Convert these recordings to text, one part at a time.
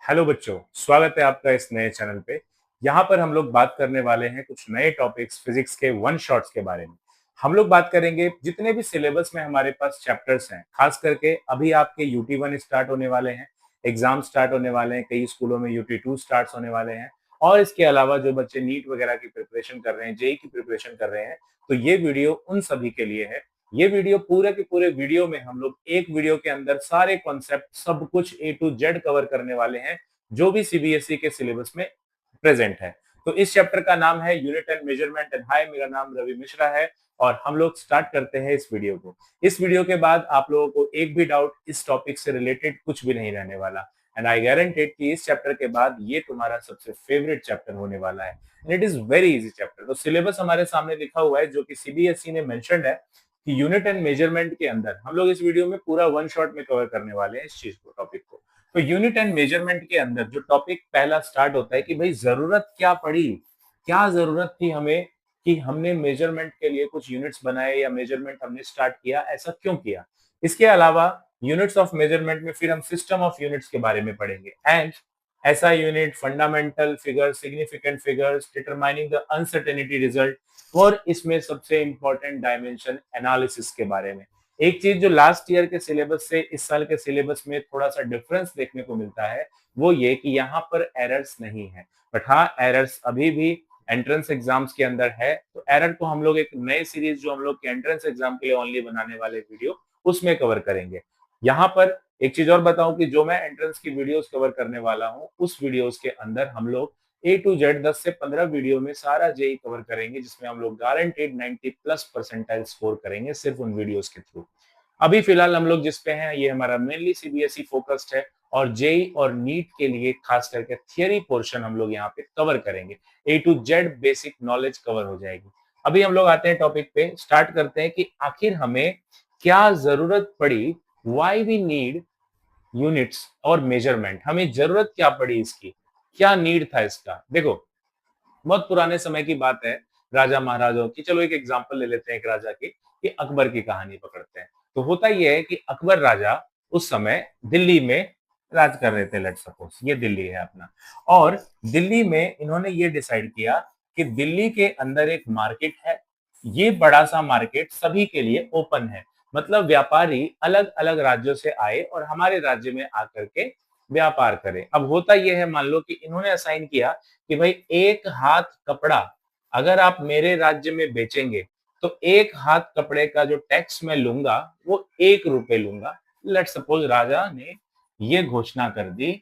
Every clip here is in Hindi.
हेलो बच्चों, स्वागत है आपका इस नए चैनल पे। यहाँ पर हम लोग बात करने वाले हैं कुछ नए टॉपिक्स फिजिक्स के वन शॉट्स के बारे में। हम लोग बात करेंगे जितने भी सिलेबस में हमारे पास चैप्टर्स हैं, खास करके अभी आपके यूटी 1 स्टार्ट होने वाले हैं, एग्जाम स्टार्ट होने वाले हैं, कई स्कूलों में यूटी 2 स्टार्ट होने वाले हैं। और इसके अलावा जो बच्चे नीट वगैरह की प्रिपरेशन कर रहे हैं, जेई की प्रिपरेशन कर रहे हैं, तो ये वीडियो उन सभी के लिए है। ये वीडियो पूरे के पूरे वीडियो में हम लोग एक वीडियो के अंदर सारे कॉन्सेप्ट सब कुछ ए टू जेड कवर करने वाले हैं, जो भी सीबीएसई के सिलेबस में प्रेजेंट है। तो इस चैप्टर का नाम है unit and measurement and hi, मेरा नाम रवि मिश्रा है और हम लोग स्टार्ट करते हैं इस वीडियो को। इस वीडियो के बाद आप लोगों को एक भी डाउट इस टॉपिक से रिलेटेड कुछ भी नहीं रहने वाला। एंड आई गारंटेड कि इस चैप्टर के बाद ये तुम्हारा सबसे फेवरेट चैप्टर होने वाला है। And it is very easy chapter. तो सिलेबस हमारे सामने लिखा हुआ है, जो कि सीबीएसई ने मेंशन्ड है कि यूनिट एंड मेजरमेंट के अंदर हम लोग इस वीडियो में पूरा वन शॉट में कवर करने वाले हैं इस चीज को, टॉपिक को। तो यूनिट एंड मेजरमेंट के अंदर जो टॉपिक पहला स्टार्ट होता है कि भाई जरूरत क्या पड़ी, क्या जरूरत थी हमें कि हमने मेजरमेंट के लिए कुछ यूनिट्स बनाए या मेजरमेंट हमने स्टार्ट किया, ऐसा क्यों किया। इसके अलावा यूनिट्स ऑफ मेजरमेंट में फिर हम सिस्टम ऑफ यूनिट्स के बारे में पढ़ेंगे। एंड ऐसा unit, fundamental figure, significant figures, determining the uncertainty result, और इसमें सबसे इंपॉर्टेंट डायमेंशन एनालिसिस के बारे में। एक चीज जो लास्ट ईयर के सिलेबस से इस साल के सिलेबस में थोड़ा सा डिफरेंस देखने को मिलता है, वो ये कि यहाँ पर एरर्स नहीं है। बट हाँ, एरर्स अभी भी एंट्रेंस एग्जाम्स के अंदर है। तो एरर को हम लोग एक नए सीरीज जो हम लोग के एंट्रेंस एग्जाम के लिए ओनली बनाने वाले वीडियो, उसमें कवर करेंगे। यहाँ पर एक चीज और बताऊं कि जो मैं एंट्रेंस की वीडियोस कवर करने वाला हूँ, उस वीडियोस के अंदर हम लोग ए टू जेड 10 से 15 वीडियो में सारा जेई कवर करेंगे, जिसमें हम लोग गारंटेड 90 प्लस परसेंटाइल स्कोर करेंगे सिर्फ उन वीडियोस के थ्रू। अभी फिलहाल हम लोग जिस पे हैं, ये हमारा मेनली सीबीएसई फोकस्ड है और जेई और नीट के लिए खास करके थियरी पोर्शन हम लोग यहाँ पे कवर करेंगे। A to Z basic knowledge cover हो जाएगी। अभी हम लोग आते हैं टॉपिक पे, स्टार्ट करते हैं कि आखिर हमें क्या जरूरत पड़ी, व्हाई वी नीड यूनिट्स और मेजरमेंट। हमें जरूरत क्या पड़ी इसकी, क्या नीड था इसका। देखो, बहुत पुराने समय की बात है, राजा महाराजाओं की। चलो एक एग्जांपल ले लेते हैं एक राजा की, कि अकबर की कहानी पकड़ते हैं। तो होता यह है कि अकबर राजा उस समय दिल्ली में राज कर रहे थे। लेट्स सपोज ये दिल्ली है अपना, और दिल्ली में इन्होंने ये डिसाइड किया कि दिल्ली के अंदर एक मार्केट है, ये बड़ा सा मार्केट सभी के लिए ओपन है। मतलब व्यापारी अलग अलग राज्यों से आए और हमारे राज्य में आकर के व्यापार करें। अब होता यह है, मान लो कि इन्होंने असाइन किया कि भाई एक हाथ कपड़ा अगर आप मेरे राज्य में बेचेंगे, तो एक हाथ कपड़े का जो टैक्स मैं लूंगा वो 1 रुपए लूंगा। लेट सपोज राजा ने ये घोषणा कर दी,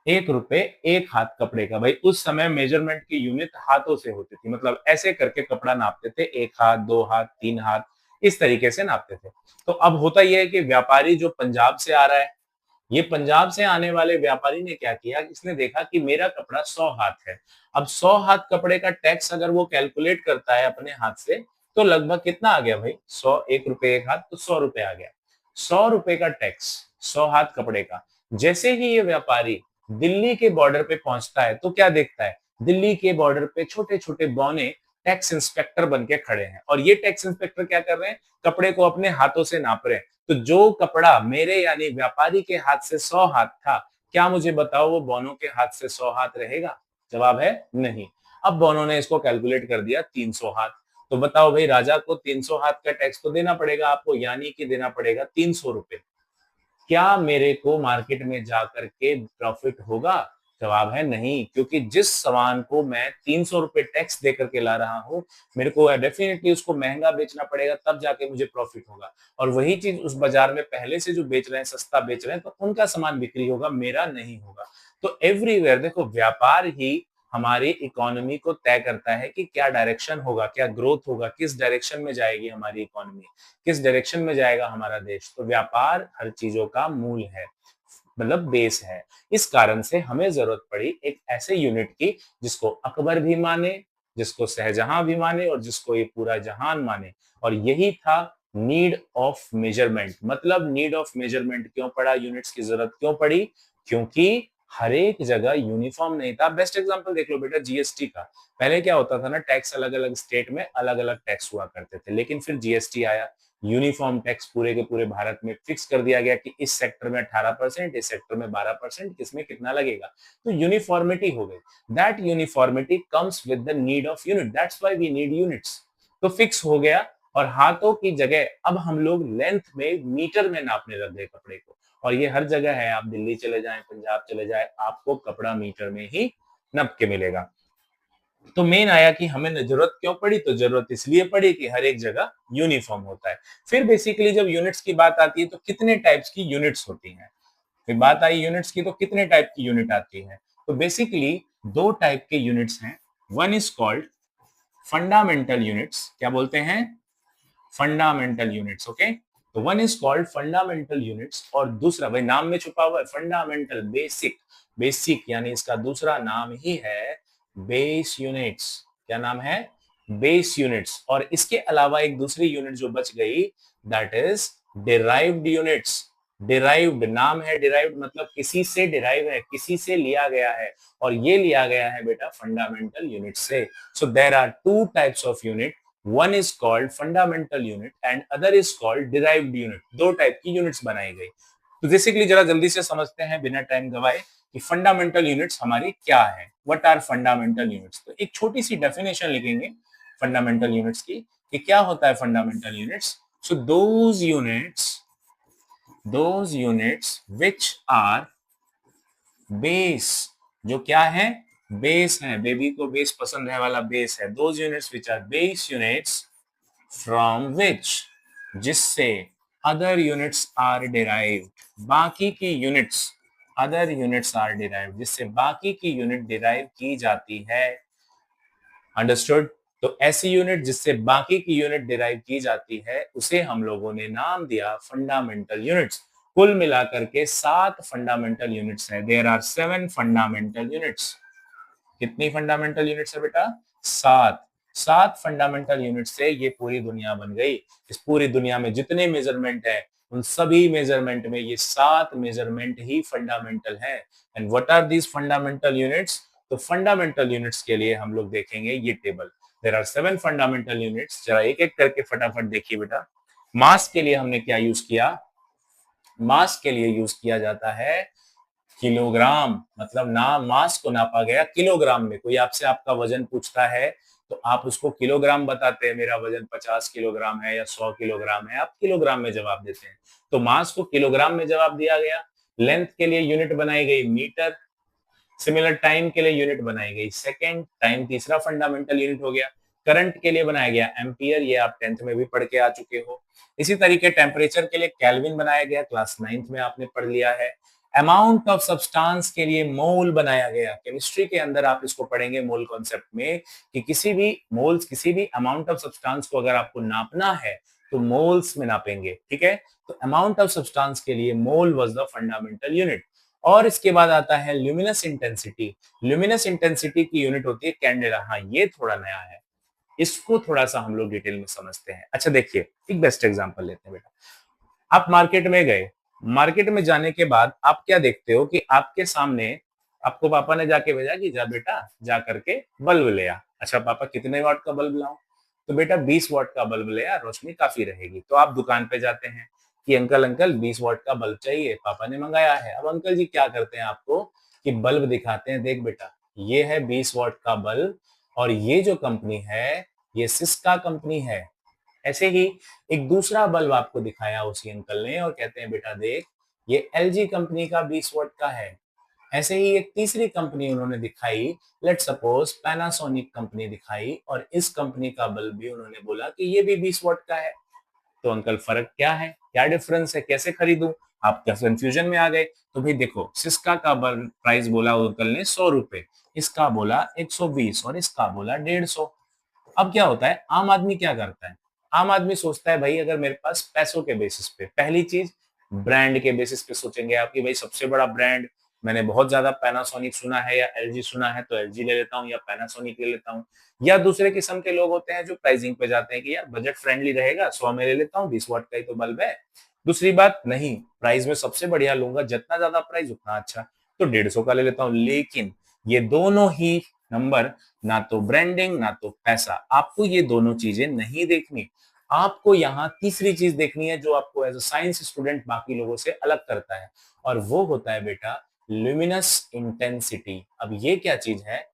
1 रुपए एक हाथ कपड़े का। भाई उस समय मेजरमेंट की यूनिट हाथों से होती थी, मतलब ऐसे करके कपड़ा नापते थे, 1 हाथ, 2 हाथ, 3 हाथ, इस तरीके से नापते थे। तो अब होता यह है कि व्यापारी जो पंजाब से आ रहा है, ये पंजाब से आने वाले व्यापारी ने क्या किया, इसने देखा कि मेरा कपड़ा 100 हाथ है। अब 100 हाथ कपड़े का टैक्स अगर वो कैलकुलेट करता है अपने हाथ से, तो लगभग कितना आ गया भाई, 100, 1 रुपए एक हाथ, तो 100 रुपए आ गया। 100 रुपए का टैक्स 100 हाथ कपड़े का। जैसे ही ये व्यापारी दिल्ली के बॉर्डर पे पहुंचता है, तो क्या देखता है, दिल्ली के बॉर्डर पे छोटे छोटे बौने टैक्स इंस्पेक्टर बन के खड़े हैं। और ये टैक्स इंस्पेक्टर क्या कर रहे हैं, कपड़े को अपने हाथों से नाप रहे हैं। तो जो कपड़ा मेरे यानी व्यापारी के हाथ से 100 हाथ था, क्या मुझे बताओ वो बोनो के हाथ से 100 हाथ रहेगा? जवाब है नहीं। अब बोनो ने इसको कैलकुलेट कर दिया 300 हाथ। तो बताओ भाई, राजा को 300 हाथ का टैक्स तो देना पड़ेगा आपको, यानी कि देना पड़ेगा 300 रुपए। क्या मेरे को मार्केट में जाकर के प्रॉफिट होगा? जवाब है नहीं, क्योंकि जिस सामान को मैं 300 रुपए टैक्स देकर के ला रहा हूं, मेरे को डेफिनेटली उसको महंगा बेचना पड़ेगा, तब जाके मुझे प्रॉफिट होगा। और वही चीज उस बाजार में पहले से जो बेच रहे हैं, सस्ता बेच रहे हैं, तो उनका सामान बिक्री होगा, मेरा नहीं होगा। तो एवरीवेयर देखो, व्यापार ही हमारी इकोनॉमी को तय करता है कि क्या डायरेक्शन होगा, क्या ग्रोथ होगा, किस डायरेक्शन में जाएगी हमारी इकोनॉमी, किस डायरेक्शन में जाएगा हमारा देश। तो व्यापार हर चीजों का मूल है, मतलब बेस है। इस कारण से हमें जरूरत पड़ी एक ऐसे यूनिट की जिसको अकबर भी माने, जिसको शाहजहां भी माने और जिसको ये पूरा जहान माने। और यही था नीड ऑफ मेजरमेंट। मतलब नीड ऑफ मेजरमेंट क्यों पड़ा, यूनिट्स की जरूरत क्यों पड़ी? क्योंकि हर एक जगह यूनिफॉर्म नहीं था। बेस्ट एग्जांपल देख लो बेटा, जीएसटी का। पहले क्या होता था ना, टैक्स अलग अलग स्टेट में अलग अलग टैक्स हुआ करते थे, लेकिन फिर जीएसटी आया। यूनिफॉर्म टैक्स पूरे के पूरे भारत में फिक्स कर दिया गया कि इस सेक्टर में 18%, इस सेक्टर में 12%, किसमें कितना लगेगा, तो यूनिफॉर्मिटी हो गई। That uniformity comes with the need of unit, that's why we need units. तो फिक्स हो गया, और हाथों की जगह अब हम लोग लेंथ में, मीटर में नापने लग गए कपड़े को। और ये हर जगह है, आप दिल्ली चले जाएं, पंजाब चले जाएं, आपको कपड़ा मीटर में ही नप के मिलेगा। तो मेन आया कि हमें जरूरत क्यों पड़ी, तो जरूरत इसलिए पड़ी कि हर एक जगह यूनिफॉर्म होता है। फिर बेसिकली जब यूनिट्स की बात आती है तो कितने टाइप्स की यूनिट्स होती हैं। फिर बात आई यूनिट्स की, तो कितने टाइप की यूनिट आती है, तो बेसिकली दो टाइप के यूनिट्स हैं। One is called fundamental units, क्या बोलते हैं, फंडामेंटल यूनिट्स, ओके। तो one is called fundamental units, और दूसरा, भाई नाम में छुपा हुआ है फंडामेंटल, बेसिक, बेसिक यानी इसका दूसरा नाम ही है बेस यूनिट्स। क्या नाम है, बेस यूनिट्स। और इसके अलावा एक दूसरी यूनिट जो बच गई, that is derived units. Derived नाम है, डिराइव्ड मतलब किसी से डिराइव है, किसी से लिया गया है, और ये लिया गया है बेटा फंडामेंटल यूनिट से। So there are two types of unit, one is called fundamental unit and other is called derived unit। दो टाइप की यूनिट्स बनाई गई। तो बेसिकली जरा जल्दी से समझते हैं बिना टाइम गवाए कि फंडामेंटल यूनिट्स हमारी क्या है, व्हाट आर फंडामेंटल यूनिट्स। तो एक छोटी सी डेफिनेशन लिखेंगे फंडामेंटल यूनिट्स की कि क्या होता है fundamental units. So those units which are base, जो क्या है, बेस है, बेबी को बेस पसंद है वाला बेस है। Those units which are base units from which, जिससे अदर यूनिट्स आर डिराइव्ड, बाकी की units, other units are derived, जिससे बाकी की यूनिट डिराइव की जाती है। अंडरस्टूड। तो ऐसी यूनिट जिससे बाकी की यूनिट डिराइव की जाती है उसे हम लोगों ने नाम दिया फंडामेंटल यूनिट्स। कुल मिलाकर के 7 फंडामेंटल यूनिट्स हैं। There are 7 fundamental units. कितनी फंडामेंटल यूनिट्स है बेटा, 7। 7 फंडामेंटल यूनिट से ये पूरी दुनिया बन गई। इस पूरी दुनिया में जितने मेजरमेंट है, उन सभी मेजरमेंट में ये 7 मेजरमेंट ही फंडामेंटल है। And what are these fundamental units, तो फंडामेंटल यूनिट्स के लिए हम लोग देखेंगे ये table. There are 7 fundamental units, जरा एक एक करके फटाफट देखिए बेटा। मास के लिए हमने क्या यूज किया, मास के लिए यूज किया जाता है किलोग्राम, मतलब ना मास को नापा गया किलोग्राम में। कोई आपसे आपका वजन पूछता है तो आप उसको किलोग्राम बताते हैं, मेरा वजन 50 किलोग्राम है या 100 किलोग्राम है, आप किलोग्राम में जवाब देते हैं। तो मास को किलोग्राम में जवाब दिया गया। लेंथ के लिए यूनिट बनाई गई मीटर। सिमिलर टाइम के लिए यूनिट बनाई गई सेकेंड, टाइम तीसरा फंडामेंटल यूनिट हो गया। करंट के लिए बनाया गया एम्पियर, ये आप 10th में भी पढ़ के आ चुके हो। इसी तरीके टेम्परेचर के लिए केल्विन बनाया गया, क्लास 9th में आपने पढ़ लिया है। अमाउंट ऑफ सब्सटेंस के लिए मोल बनाया गया, केमिस्ट्री के अंदर आप इसको पढ़ेंगे मोल कॉन्सेप्ट में, कि किसी भी मोल्स, किसी भी अमाउंट ऑफ सब्सटेंस को अगर आपको नापना है तो मोल्स में नापेंगे, ठीक है। तो अमाउंट ऑफ सब्सटेंस के लिए मोल वाज द फंडामेंटल यूनिट। और इसके बाद आता है ल्यूमिनस इंटेंसिटी। ल्यूमिनस इंटेंसिटी की यूनिट होती है कैंडेला। हाँ, ये थोड़ा नया है, इसको थोड़ा सा हम लोग डिटेल में समझते हैं। अच्छा देखिए, एक बेस्ट एग्जांपल लेते हैं बेटा। आप मार्केट में गए, मार्केट में जाने के बाद आप क्या देखते हो कि आपके सामने आपको पापा ने जाके भेजा कि जा बेटा जा करके बल्ब ले आ। अच्छा पापा कितने वाट का बल्ब लाऊं, तो बेटा 20 वाट का बल्ब ले आ, रोशनी काफी रहेगी। तो आप दुकान पे जाते हैं कि अंकल अंकल 20 वाट का बल्ब चाहिए, पापा ने मंगाया है। अब अंकल जी क्या करते हैं आपको कि बल्ब दिखाते हैं, देख बेटा ये है 20 वाट का बल्ब, और ये जो कंपनी है ये सिस्का कंपनी है। ऐसे ही एक दूसरा बल्ब आपको दिखाया उसी अंकल ने, और कहते हैं बेटा देख ये एलजी कंपनी का 20 वाट का है। ऐसे ही एक तीसरी कंपनी उन्होंने दिखाई, लेट सपोज पैनासोनिक कंपनी दिखाई, और इस कंपनी का बल्ब भी उन्होंने बोला कि ये भी 20 वाट का है। तो अंकल फर्क क्या है, क्या डिफरेंस है, कैसे खरीदूं, आप क्या कंफ्यूजन में आ गए। तो भाई देखो, सिस्का का प्राइस बोला अंकल ने 100 रुपए, इसका बोला 120, और इसका बोला 150। अब क्या होता है, आम आदमी क्या करता है, आम आदमी सोचता है भाई अगर मेरे पास पैसों के बेसिस पे, पहली चीज ब्रांड के बेसिस पे सोचेंगे आपकी, भाई सबसे बड़ा ब्रांड, मैंने बहुत ज्यादा पैनासोनिक सुना है या एलजी सुना है तो एलजी ले लेता हूँ या पैनासोनिक ले लेता हूँ। या दूसरे किस्म के लोग होते हैं जो प्राइसिंग पे जाते हैं कि यार बजट फ्रेंडली रहेगा, 100 में ले लेता हूँ, 20 वाट का ही तो बल्ब है। दूसरी बात, नहीं प्राइस में सबसे बढ़िया लूंगा, जितना ज्यादा प्राइस उतना अच्छा, तो 150 का ले लेता हूँ। लेकिन ये दोनों ही नंबर, ना तो ब्रांडिंग ना तो पैसा, आपको ये दोनों चीजें नहीं देखनी। आपको यहाँ तीसरी चीज देखनी है जो आपको एज अ साइंस स्टूडेंट बाकी लोगों से अलग करता है, और वो होता है बेटा ल्यूमिनस इंटेंसिटी। अब ये क्या चीज है?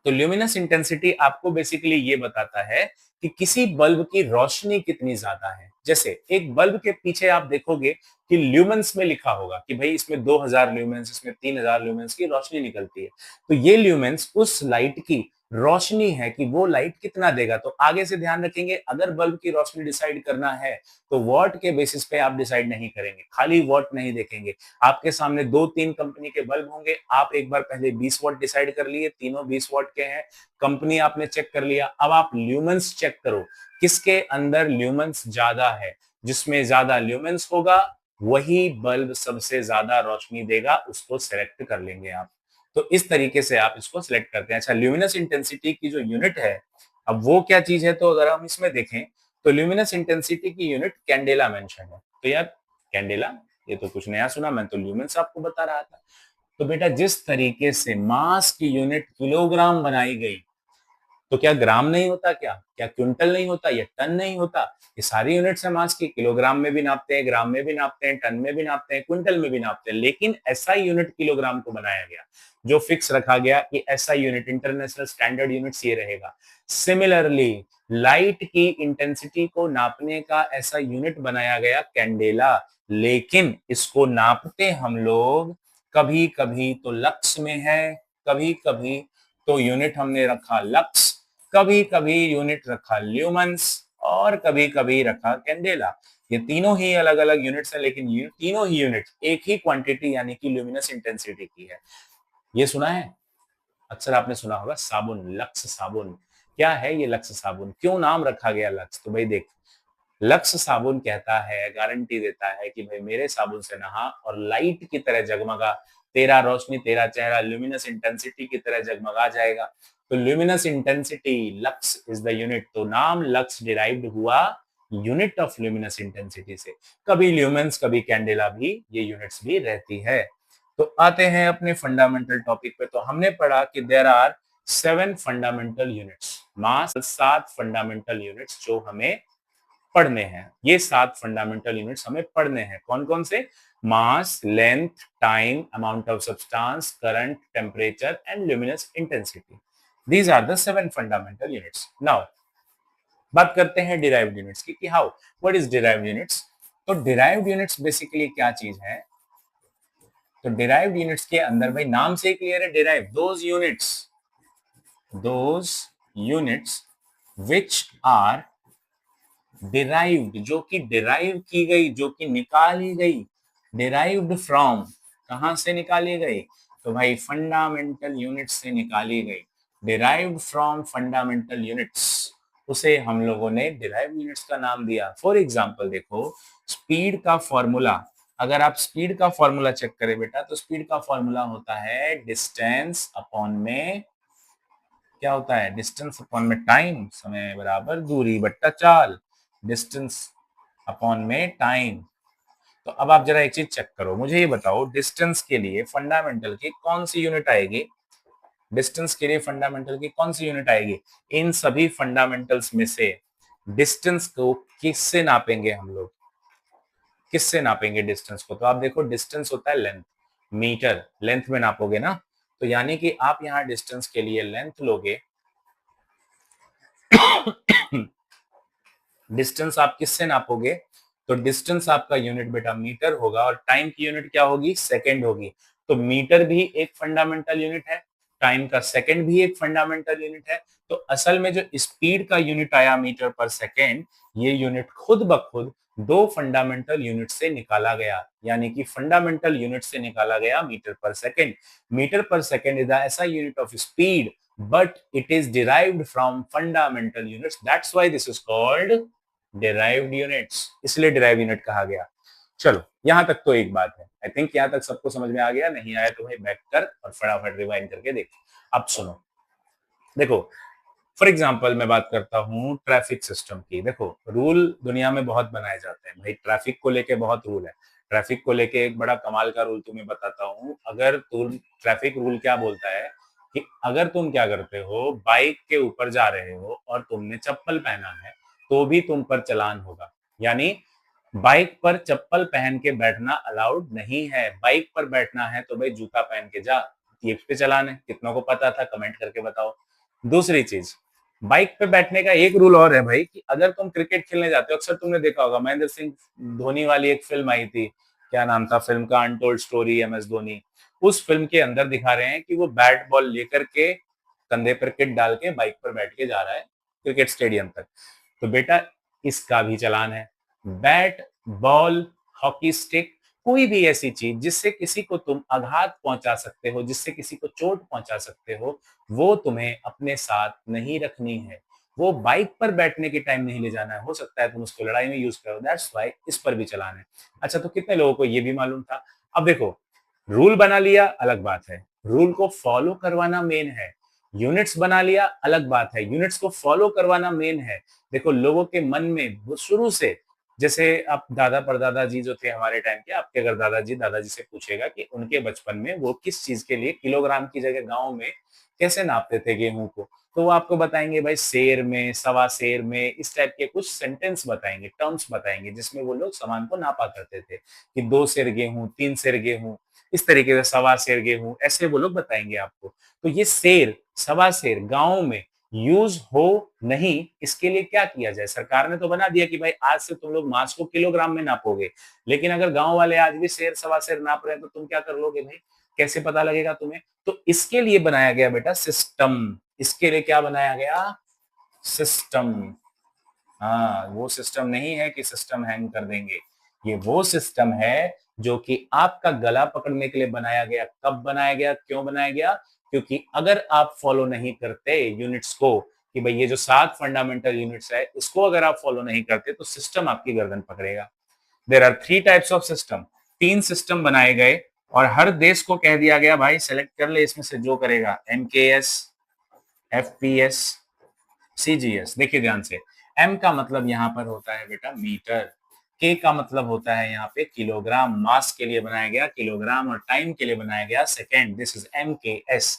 तो ल्यूमिनस इंटेंसिटी आपको बेसिकली ये बताता है कि किसी बल्ब की रोशनी कितनी ज्यादा है। जैसे एक बल्ब के पीछे आप देखोगे कि ल्यूमेंस में लिखा होगा कि भाई इसमें 2000 ल्यूमेंस, इसमें 3000 ल्यूमेंस की रोशनी निकलती है। तो ये ल्यूमेंस उस लाइट की रोशनी है कि वो लाइट कितना देगा। तो आगे से ध्यान रखेंगे, अगर बल्ब की रोशनी डिसाइड करना है तो वॉट के बेसिस पे आप डिसाइड नहीं करेंगे, खाली वॉट नहीं देखेंगे। आपके सामने 2-3 कंपनी के बल्ब होंगे, आप एक बार पहले 20 वॉट डिसाइड कर लिए, तीनों 20 वॉट के हैं, कंपनी आपने चेक कर लिया। अब आप ल्यूमेंस चेक करो, किसके अंदर ल्यूमेंस ज्यादा है। जिसमें ज्यादा ल्यूमेंस होगा वही बल्ब सबसे ज्यादा रोशनी देगा, उसको सेलेक्ट कर लेंगे आप। तो इस तरीके से आप इसको सिलेक्ट करते हैं। अच्छा, ल्यूमिनस इंटेंसिटी की जो यूनिट है, अब वो क्या चीज है? तो अगर हम इसमें देखें तो ल्यूमिनस इंटेंसिटी की यूनिट कैंडेला मेंशन है। तो यार कैंडेला, ये तो कुछ नया सुना, मैं तो ल्यूमेंस आपको बता रहा था। तो बेटा जिस तरीके से मास की यूनिट किलोग्राम बनाई गई, तो क्या ग्राम नहीं होता? क्या क्विंटल नहीं होता? या टन नहीं होता? ये सारी यूनिट्स है मास की, किलोग्राम में भी नापते हैं, ग्राम में भी नापते हैं, टन में भी नापते हैं, क्विंटल में भी नापते हैं, लेकिन ऐसा यूनिट किलोग्राम को बनाया गया जो फिक्स रखा गया कि ऐसा यूनिट, इंटरनेशनल स्टैंडर्ड यूनिट्स ये रहेगा। सिमिलरली लाइट की इंटेंसिटी को नापने का ऐसा यूनिट बनाया गया कैंडेला, लेकिन इसको नापते हम लोग कभी कभी तो लक्स में है, कभी कभी तो यूनिट हमने रखा लक्स, कभी कभी यूनिट रखा ल्यूमेंस, और कभी कभी रखा कैंडेला। ये तीनों ही अलग अलग यूनिट्स हैं, लेकिन ये तीनों ही यूनिट एक ही क्वांटिटी यानी कि ल्यूमिनस इंटेंसिटी की है। ये सुना है? अक्सर आपने सुना होगा साबुन, लक्स साबुन। क्या है ये लक्स साबुन? क्यों नाम रखा गया लक्स? तो भाई देख, लक्स साबुन कहता है, गारंटी देता है कि भाई मेरे साबुन से नहा और लाइट की तरह जगमगा, तेरा रोशनी, तेरा चेहरा ल्यूमिनस इंटेंसिटी की तरह जगमगा जाएगा। तो luminous intensity, lux is the unit. तो नाम लक्स डिराइव्ड हुआ यूनिट ऑफ ल्यूमिनस इंटेंसिटी से। कभी ल्यूमेंस कभी कैंडेला भी ये यूनिट्स भी रहती है। तो आते हैं अपने फंडामेंटल टॉपिक पे। तो हमने पढ़ा कि there are 7 fundamental units, mass 7 fundamental units जो हमें पढ़ने हैं। ये 7 फंडामेंटल यूनिट्स हमें पढ़ने हैं। कौन कौन से? Mass, length, time, amount of substance, current, temperature and luminous intensity. These are the 7 fundamental units. Now बात करते हैं डिराइव्ड यूनिट्स की कि how, what is derived units. तो डिराइव्ड यूनिट्स बेसिकली क्या चीज है? तो डिराइव्ड यूनिट्स के अंदर भाई नाम से ही क्लियर है, derive those units which are derived, जो कि डिराइव की गई, जो कि निकाली गई। डिराइव्ड फ्रॉम, कहां से निकाली गई? तो भाई फंडामेंटल यूनिट्स से निकाली गई। डिराइव्ड फ्रॉम फंडामेंटल यूनिट्स, उसे हम लोगों ने डिराइव्ड यूनिट्स का नाम दिया। फॉर एग्जांपल देखो, स्पीड का फॉर्मूला, अगर आप स्पीड का फॉर्मूला चेक करें बेटा, तो स्पीड का फॉर्मूला होता है डिस्टेंस अपॉन में, क्या होता है? डिस्टेंस अपॉन में टाइम, समय बराबर दूरी बट्टा चाल, डिस्टेंस अपॉन में टाइम। तो अब आप जरा एक चीज चेक करो, मुझे ये बताओ डिस्टेंस के लिए फंडामेंटल की कौन सी यूनिट आएगी? डिस्टेंस के लिए फंडामेंटल की कौन सी यूनिट आएगी? इन सभी फंडामेंटल्स में से डिस्टेंस को किससे नापेंगे हम लोग? किससे नापेंगे डिस्टेंस को? तो आप देखो, डिस्टेंस होता है लेंथ, मीटर, लेंथ में नापोगे ना। तो यानी कि आप यहाँ डिस्टेंस के लिए लेंथ लोगे। डिस्टेंस आप किससे नापोगे? तो डिस्टेंस आपका यूनिट बेटा मीटर होगा, और टाइम की यूनिट क्या होगी? सेकंड होगी। तो मीटर भी एक फंडामेंटल यूनिट है, टाइम का सेकंड भी एक फंडामेंटल यूनिट है। तो असल में जो स्पीड का यूनिट आया मीटर पर सेकंड, ये यूनिट खुद ब खुद दो फंडामेंटल यूनिट से निकाला गया, यानी कि फंडामेंटल यूनिट से निकाला गया मीटर पर सेकंड। मीटर पर सेकंड इज ऐसा unit of speed, but it is derived from fundamental units. That's why this is called derived units. इसलिए derived unit कहा गया। चलो यहां तक तो एक बात है। आई थिंक यहां तक सबको समझ में आ गया। नहीं आया तो भाई बैक कर और फटाफट रिवाइंड करके देख। अब सुनो, देखो फॉर एग्जाम्पल मैं बात करता हूँ ट्रैफिक सिस्टम की। देखो रूल दुनिया में बहुत बनाए जाते हैं भाई, ट्रैफिक को लेके बहुत रूल है। ट्रैफिक को लेके एक बड़ा कमाल का रूल तुम्हें बताता हूँ। अगर तुम, ट्रैफिक रूल क्या बोलता है कि अगर तुम क्या करते हो, बाइक के ऊपर जा रहे हो और तुमने चप्पल पहना है, तो भी तुम पर चालान होगा। यानी बाइक पर चप्पल पहन के बैठना अलाउड नहीं है। बाइक पर बैठना है तो भाई जूता पहन के जा। ये पे चालान है। कितनों को पता था? कमेंट करके बताओ। दूसरी चीज, बाइक पे बैठने का एक रूल और है भाई कि अगर तुम क्रिकेट खेलने जाते हो, अक्सर तुमने देखा होगा महेंद्र सिंह धोनी वाली एक फिल्म आई थी, क्या नाम था फिल्म का? Untold story, MS Dhoni. उस फिल्म के अंदर दिखा रहे हैं कि वो बैट बॉल लेकर के कंधे पर किट डाल के बाइक पर बैठ के जा रहा है क्रिकेट स्टेडियम तक। तो बेटा इसका भी चालान है। बैट, बॉल, हॉकी स्टिक, कोई भी ऐसी चीज जिससे किसी को तुम आघात पहुंचा सकते हो, जिससे किसी को चोट पहुंचा सकते हो, वो तुम्हें अपने साथ नहीं रखनी है। वो बाइक पर बैठने के टाइम नहीं ले जाना है। हो सकता है तुम उसको लड़ाई में यूज करो, दैट्स व्हाई इस पर भी चालान है। अच्छा, तो कितने लोगों को ये भी मालूम था? अब देखो, रूल बना लिया अलग बात है, रूल को फॉलो करवाना मेन है। यूनिट्स बना लिया अलग बात है, यूनिट्स को फॉलो करवाना मेन है। देखो लोगों के मन में शुरू से, जैसे आप दादा परदादा जी जो थे हमारे टाइम के, आपके अगर दादाजी दादाजी से पूछेगा कि उनके बचपन में वो किस चीज के लिए किलोग्राम की जगह गांव में कैसे नापते थे गेहूं को, तो वो आपको बताएंगे भाई सेर में, सवा सेर में, इस टाइप के कुछ सेंटेंस बताएंगे, टर्म्स बताएंगे, जिसमें वो लोग सामान को नापा करते थे कि 2 सेर गेहूं, 3 सेर गेहूं, इस तरीके से सवा सेर गेहूं, ऐसे वो लोग बताएंगे आपको। तो ये सेर, सवा सेर गांव में यूज हो नहीं, इसके लिए क्या किया जाए? सरकार ने तो बना दिया कि भाई आज से तुम लोग मांस को किलोग्राम में नापोगे, लेकिन अगर गांव वाले आज भी सेर सवा सेर नाप रहे हैं तो तुम क्या कर लोगे भाई? कैसे पता लगेगा तुम्हें? तो इसके लिए बनाया गया बेटा सिस्टम। इसके लिए क्या बनाया गया? सिस्टम। हाँ, वो सिस्टम नहीं है कि सिस्टम हैंग कर देंगे। ये वो सिस्टम है जो कि आपका गला पकड़ने के लिए बनाया गया। कब बनाया गया? क्यों बनाया गया? क्योंकि अगर आप फॉलो नहीं करते यूनिट्स को, कि भाई ये जो 7 फंडामेंटल यूनिट्स है, इसको अगर आप फॉलो नहीं करते तो सिस्टम आपकी गर्दन पकड़ेगा। There are 3 types of system. 3 system बनाए गए और हर देश को कह दिया गया भाई सेलेक्ट कर ले इसमें से जो करेगा। MKS, FPS, CGS। देखिए ध्यान से, M का मतलब यहाँ पर होता है बेटा मीटर, K का मतलब होता है यहाँ पे किलोग्राम, मास के लिए बनाया गया किलोग्राम, और टाइम के लिए बनाया गया second, this is MKS।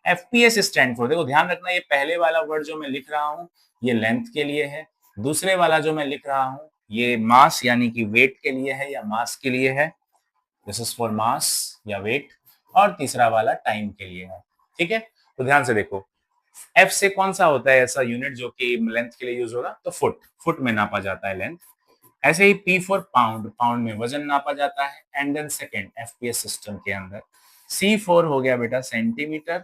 FPS stand for, देखो ध्यान रखना, ये पहले वाला वर्ड जो मैं लिख रहा हूँ ये लेंथ के लिए है, दूसरे वाला जो मैं लिख रहा हूँ ये मास यानी कि वेट के लिए है या मास के लिए है, दिस इज फॉर मास या वेट, और तीसरा वाला टाइम के लिए है। ठीक है, तो ध्यान से देखो, एफ से कौन सा होता है ऐसा यूनिट जो कि लेंथ के लिए यूज होगा? तो फुट, फुट में नापा जाता है लेंथ। ऐसे ही पी फॉर पाउंड, पाउंड में वजन नापा जाता है। And then second FPS system के अंदर C4 हो गया बेटा सेंटीमीटर,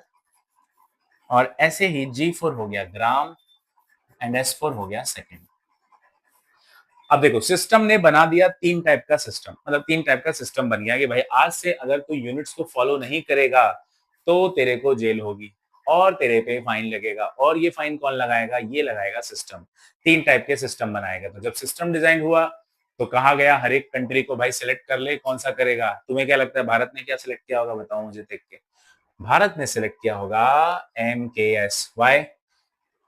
और ऐसे ही G4 हो गया ग्राम, एंड S4 हो गया सेकेंड। अब देखो सिस्टम ने बना दिया 3 टाइप का सिस्टम, मतलब 3 टाइप का सिस्टम बन गया कि भाई आज से अगर तू यूनिट्स को फॉलो नहीं करेगा तो तेरे को जेल होगी और तेरे पे फाइन लगेगा, और ये फाइन कौन लगाएगा? ये लगाएगा सिस्टम। 3 टाइप के सिस्टम बनाएगा। तो जब सिस्टम डिजाइन हुआ तो कहा गया हर एक कंट्री को भाई सिलेक्ट कर ले कौन सा करेगा। तुम्हें क्या लगता है भारत ने क्या सिलेक्ट किया होगा? बताओ मुझे देख के। भारत ने सिलेक्ट किया होगा MKS। वाई?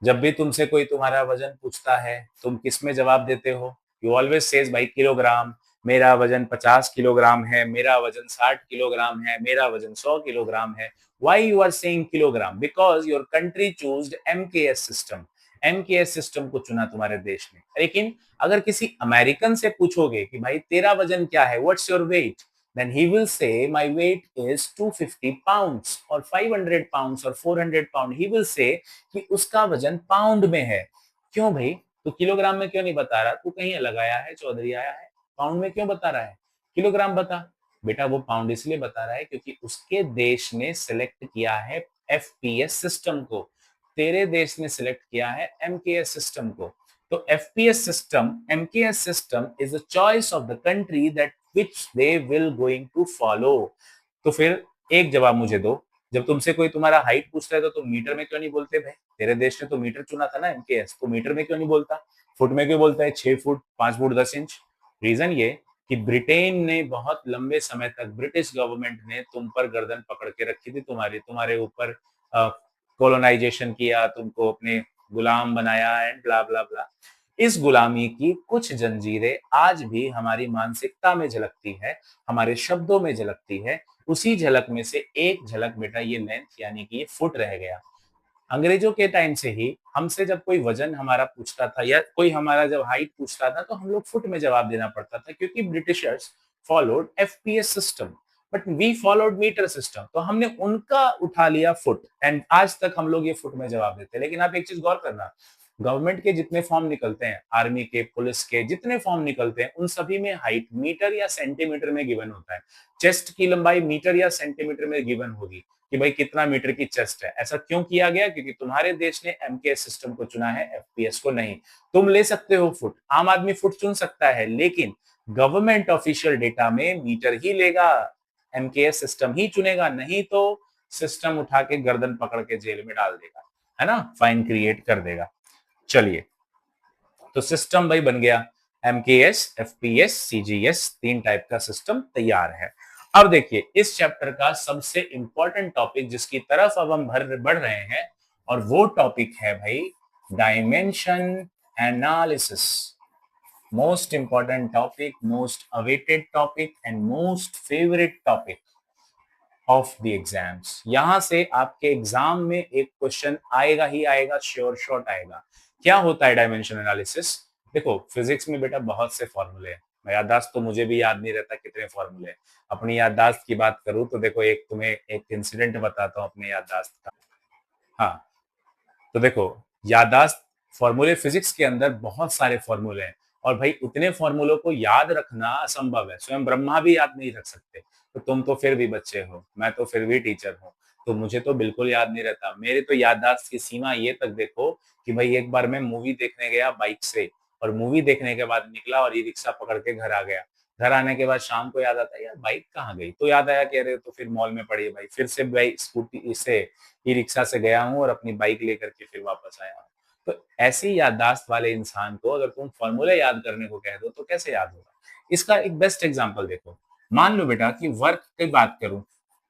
जब भी तुमसे कोई तुम्हारा वजन पूछता है तुम किस में जवाब देते हो? यू ऑलवेज सेज भाई किलोग्राम, मेरा वजन 50 किलोग्राम है, मेरा वजन 60 किलोग्राम है, मेरा वजन 100 किलोग्राम है। Why you are saying kilogram? Because your country chose MKS system. MKS system को चुना तुम्हारे देश ने। लेकिन अगर किसी अमेरिकन से पूछोगे कि भाई तेरा वजन क्या है, what's your weight, then he will say my weight is 250 pounds or 500 pounds or 400 pound, he will say कि उसका वजन पाउंड में है। क्यों भाई? तू किलोग्राम में क्यों नहीं बता रहा? तू कहीं अलग आया है, चौधरी आया है, पाउंड में क्यों बता रहा है? किलोग्राम बता। बेटा वो पाउंड इसलिए बता रहा है क्योंकि उसके देश ने सिलेक्ट किया है FPS सिस्टम को, तेरे देश ने सिलेक्ट किया है MKS सिस्टम को। तो FPS system, MKS system is the choice of the country that which they will going to follow। तो फिर एक जवाब मुझे दो, जब तुमसे कोई तुम्हारा हाइट पूछता है तो तुम मीटर में क्यों नहीं बोलते भाई? तेरे देश ने तो मीटर चुना था ना MKS, तो मीटर में क्यों नहीं बोलता? फुट में क्यों बोलता है? 6 फुट, 5 फुट 10 इंच। रीजन ये कि ब्रिटेन ने बहुत लंबे समय तक, ब्रिटिश गवर्नमेंट ने तुम पर गर्दन पकड़ के रखी थी, तुम्हारे ऊपर कॉलोनाइजेशन किया, तुमको अपने गुलाम बनाया एंड ब्ला ब्ला ब्ला। इस गुलामी की कुछ जंजीरें आज भी हमारी मानसिकता में झलकती है, हमारे शब्दों में झलकती है। उसी झलक में से एक झलक बेटा ये लेंथ यानी कि ये फुट रह गया। अंग्रेजों के टाइम से ही हमसे जब कोई वजन हमारा पूछता था या कोई हमारा जब हाइट पूछता था तो हम लोग फुट में जवाब देना पड़ता था, क्योंकि Britishers followed FPS system, but we followed meter system. तो हमने उनका उठा लिया फुट, एंड आज तक हम लोग ये फुट में जवाब देते हैं। लेकिन आप एक चीज गौर करना, गवर्नमेंट के जितने फॉर्म निकलते हैं, आर्मी के, पुलिस के जितने फॉर्म निकलते हैं, उन सभी में हाइट मीटर या सेंटीमीटर में गिवन होता है। चेस्ट की लंबाई मीटर या सेंटीमीटर में गिवन होगी कि भाई कितना मीटर की चेस्ट है। ऐसा क्यों किया गया? क्योंकि तुम्हारे देश ने एमकेएस सिस्टम को चुना है, एफपीएस को नहीं। तुम ले सकते हो फुट, आम आदमी फुट चुन सकता है, लेकिन गवर्नमेंट ऑफिशियल डेटा में मीटर ही लेगा, एमकेएस सिस्टम ही चुनेगा, नहीं तो सिस्टम उठा के गर्दन पकड़ के जेल में डाल देगा, है ना, फाइन क्रिएट कर देगा। चलिए, तो सिस्टम भाई बन गया, एमकेएस, एफपीएस, सीजीएस, 3 टाइप का सिस्टम तैयार है। अब देखिए इस चैप्टर का सबसे इंपॉर्टेंट टॉपिक जिसकी तरफ अब हम बढ़ रहे हैं, और वो टॉपिक है भाई dimension analysis. Most important topic, most awaited topic and most favourite topic of the exams. यहां से आपके एग्जाम में एक क्वेश्चन आएगा ही आएगा, श्योर शॉट आएगा। क्या होता है डायमेंशन एनालिसिस? देखो फिजिक्स में बेटा बहुत से फॉर्मूले हैं, याददाश्त तो मुझे भी याद नहीं रहता कितने फॉर्मूले हैं। अपनी याददाश्त की बात करूं तो देखो, एक तुम्हें एक इंसिडेंट बताता हूं अपने याददाश्त का। हाँ, तो देखो, याददाश्त, फॉर्मूले, फिजिक्स के अंदर बहुत सारे फॉर्मूले हैं, और भाई उतने फॉर्मूलों को याद रखना असंभव है, स्वयं ब्रह्मा भी याद नहीं रख सकते। तो तुम तो फिर भी बच्चे हो, मैं तो फिर भी टीचर हूँ, तो मुझे तो बिल्कुल याद नहीं रहता। मेरे तो याददाश्त की सीमा ये तक देखो कि भाई एक बार मैं मूवी देखने गया बाइक से, और मूवी देखने के बाद निकला और ई रिक्शा पकड़ के घर आ गया। घर आने के बाद शाम को याद आता है यार बाइक कहाँ गई, तो याद आया कि अरे तो फिर मॉल में पड़ी है भाई, फिर से भाई स्कूटी से, ई रिक्शा से गया हूँ और अपनी बाइक लेकर के फिर वापस आया हूँ। तो ऐसी याददाश्त वाले इंसान को अगर तुम फॉर्मूला याद करने को कह दो तो कैसे याद होगा? इसका एक बेस्ट एग्जांपल देखो। मान लो बेटा कि वर्क की बात करूं,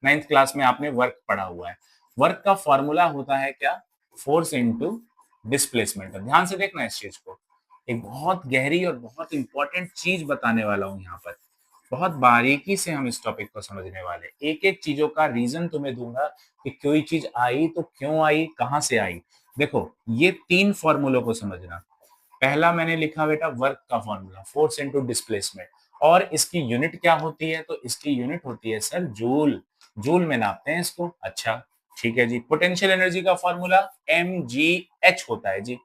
9th क्लास में आपने वर्क पढ़ा हुआ है। वर्क का फॉर्मूला होता है क्या? Force into displacement. ध्यान से देखना इस चीज को, एक बहुत गहरी और बहुत इंपॉर्टेंट चीज बताने वाला हूं यहाँ पर। बहुत बारीकी से हम इस टॉपिक को समझने वाले, एक एक चीजों का रीजन तुम्हें दूंगा कि कोई चीज आई तो क्यों आई, कहां से आई। देखो ये 3 फॉर्मूलों को समझना। पहला मैंने लिखा बेटा वर्क का फॉर्मूला, फोर्स इनटू डिस्प्लेसमेंट, और इसकी यूनिट क्या होती है? तो इसकी यूनिट होती है सर जूल, जूल में नापते हैं इसको। अच्छा ठीक है जी। पोटेंशियल एनर्जी का फॉर्मूला mgh होता है जी।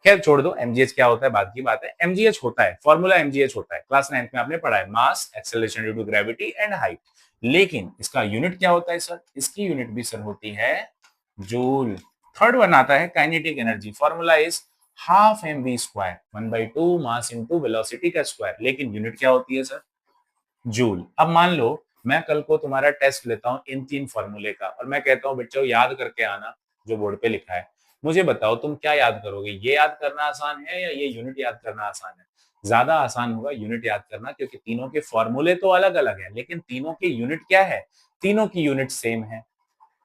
खैर छोड़ दो, एमजीएच क्या होता है बाद की बात है, एमजीएच होता है, फॉर्मूला एमजीएच होता है, क्लास 9th में आपने पढ़ा है, mass, acceleration due to gravity and height. लेकिन इसका यूनिट क्या होता है सर? इसकी यूनिट भी सर होती है जूल। थर्ड वन आता है kinetic energy, formula is half M V square, 1/2 mass into velocity का स्क्वायर, लेकिन यूनिट क्या होती है सर? जूल। अब मान लो मैं कल को तुम्हारा टेस्ट लेता हूं इन 3 फॉर्मूले का, और मैं कहता हूं बच्चों याद करके आना जो बोर्ड पे लिखा है। मुझे बताओ तुम क्या याद करोगे, ये याद करना आसान है या ये यूनिट याद करना आसान है? ज्यादा आसान होगा यूनिट याद करना, क्योंकि तीनों के फॉर्मूले तो अलग अलग है, लेकिन तीनों की यूनिट क्या है? तीनों की यूनिट सेम है।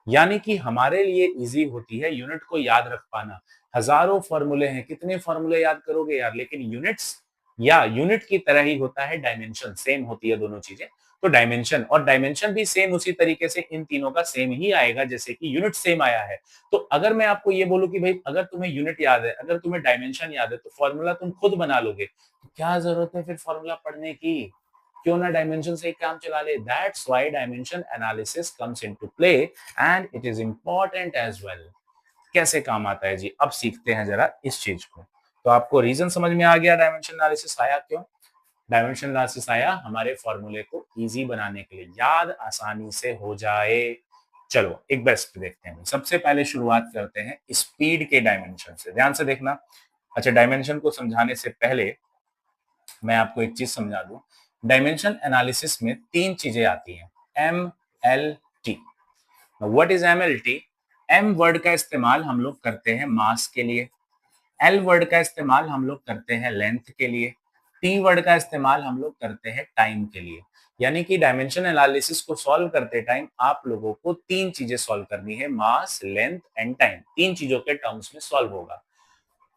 यानी कि हमारे लिए इजी होती है यूनिट को याद रख पाना। हजारों फॉर्मूले हैं, कितने फॉर्मूले याद करोगे यार? लेकिन यूनिट्स, या यूनिट की तरह ही होता है डायमेंशन, सेम होती है दोनों चीजें। तो डायमेंशन, और डायमेंशन भी सेम उसी तरीके से इन तीनों का सेम ही आएगा जैसे कि यूनिट सेम आया है। तो अगर मैं आपको ये बोलूं कि भाई अगर तुम्हें यूनिट याद है, अगर तुम्हें डायमेंशन याद है, तो फॉर्मूला तुम खुद बना लोगे, तो क्या जरूरत है फिर फॉर्मूला पढ़ने की? क्यों ना डायमेंशन से ही काम चला ले। That's why dimension analysis comes into play and it is important as well. कैसे काम आता है जी, अब सीखते हैं जरा इस चीज को। तो आपको रीजन समझ में आ गया डायमेंशन एनालिसिस आया क्यों? डायमेंशन एनालिसिस आया हमारे फॉर्मूले को इजी बनाने के लिए, याद आसानी से हो जाए। चलो एक बेस्ट देखते हैं। सबसे पहले शुरुआत करते हैं स्पीड के डायमेंशन से, ध्यान से देखना। अच्छा, डायमेंशन को समझाने से पहले मैं आपको एक चीज समझा दूं। डायमेंशन एनालिसिस में 3 चीजें आती हैं, M, L, T. What is MLT? M word का इस्तेमाल हम लोग करते हैं मास के लिए, एल वर्ड का इस्तेमाल हम लोग करते हैं लेंथ के लिए, टी वर्ड का इस्तेमाल हम लोग करते हैं टाइम के लिए। यानी कि डायमेंशन एनालिसिस को सॉल्व करते टाइम आप लोगों को 3 चीजें सॉल्व करनी है, मास, लेंथ एंड टाइम, 3 चीजों के टर्म्स में सॉल्व होगा।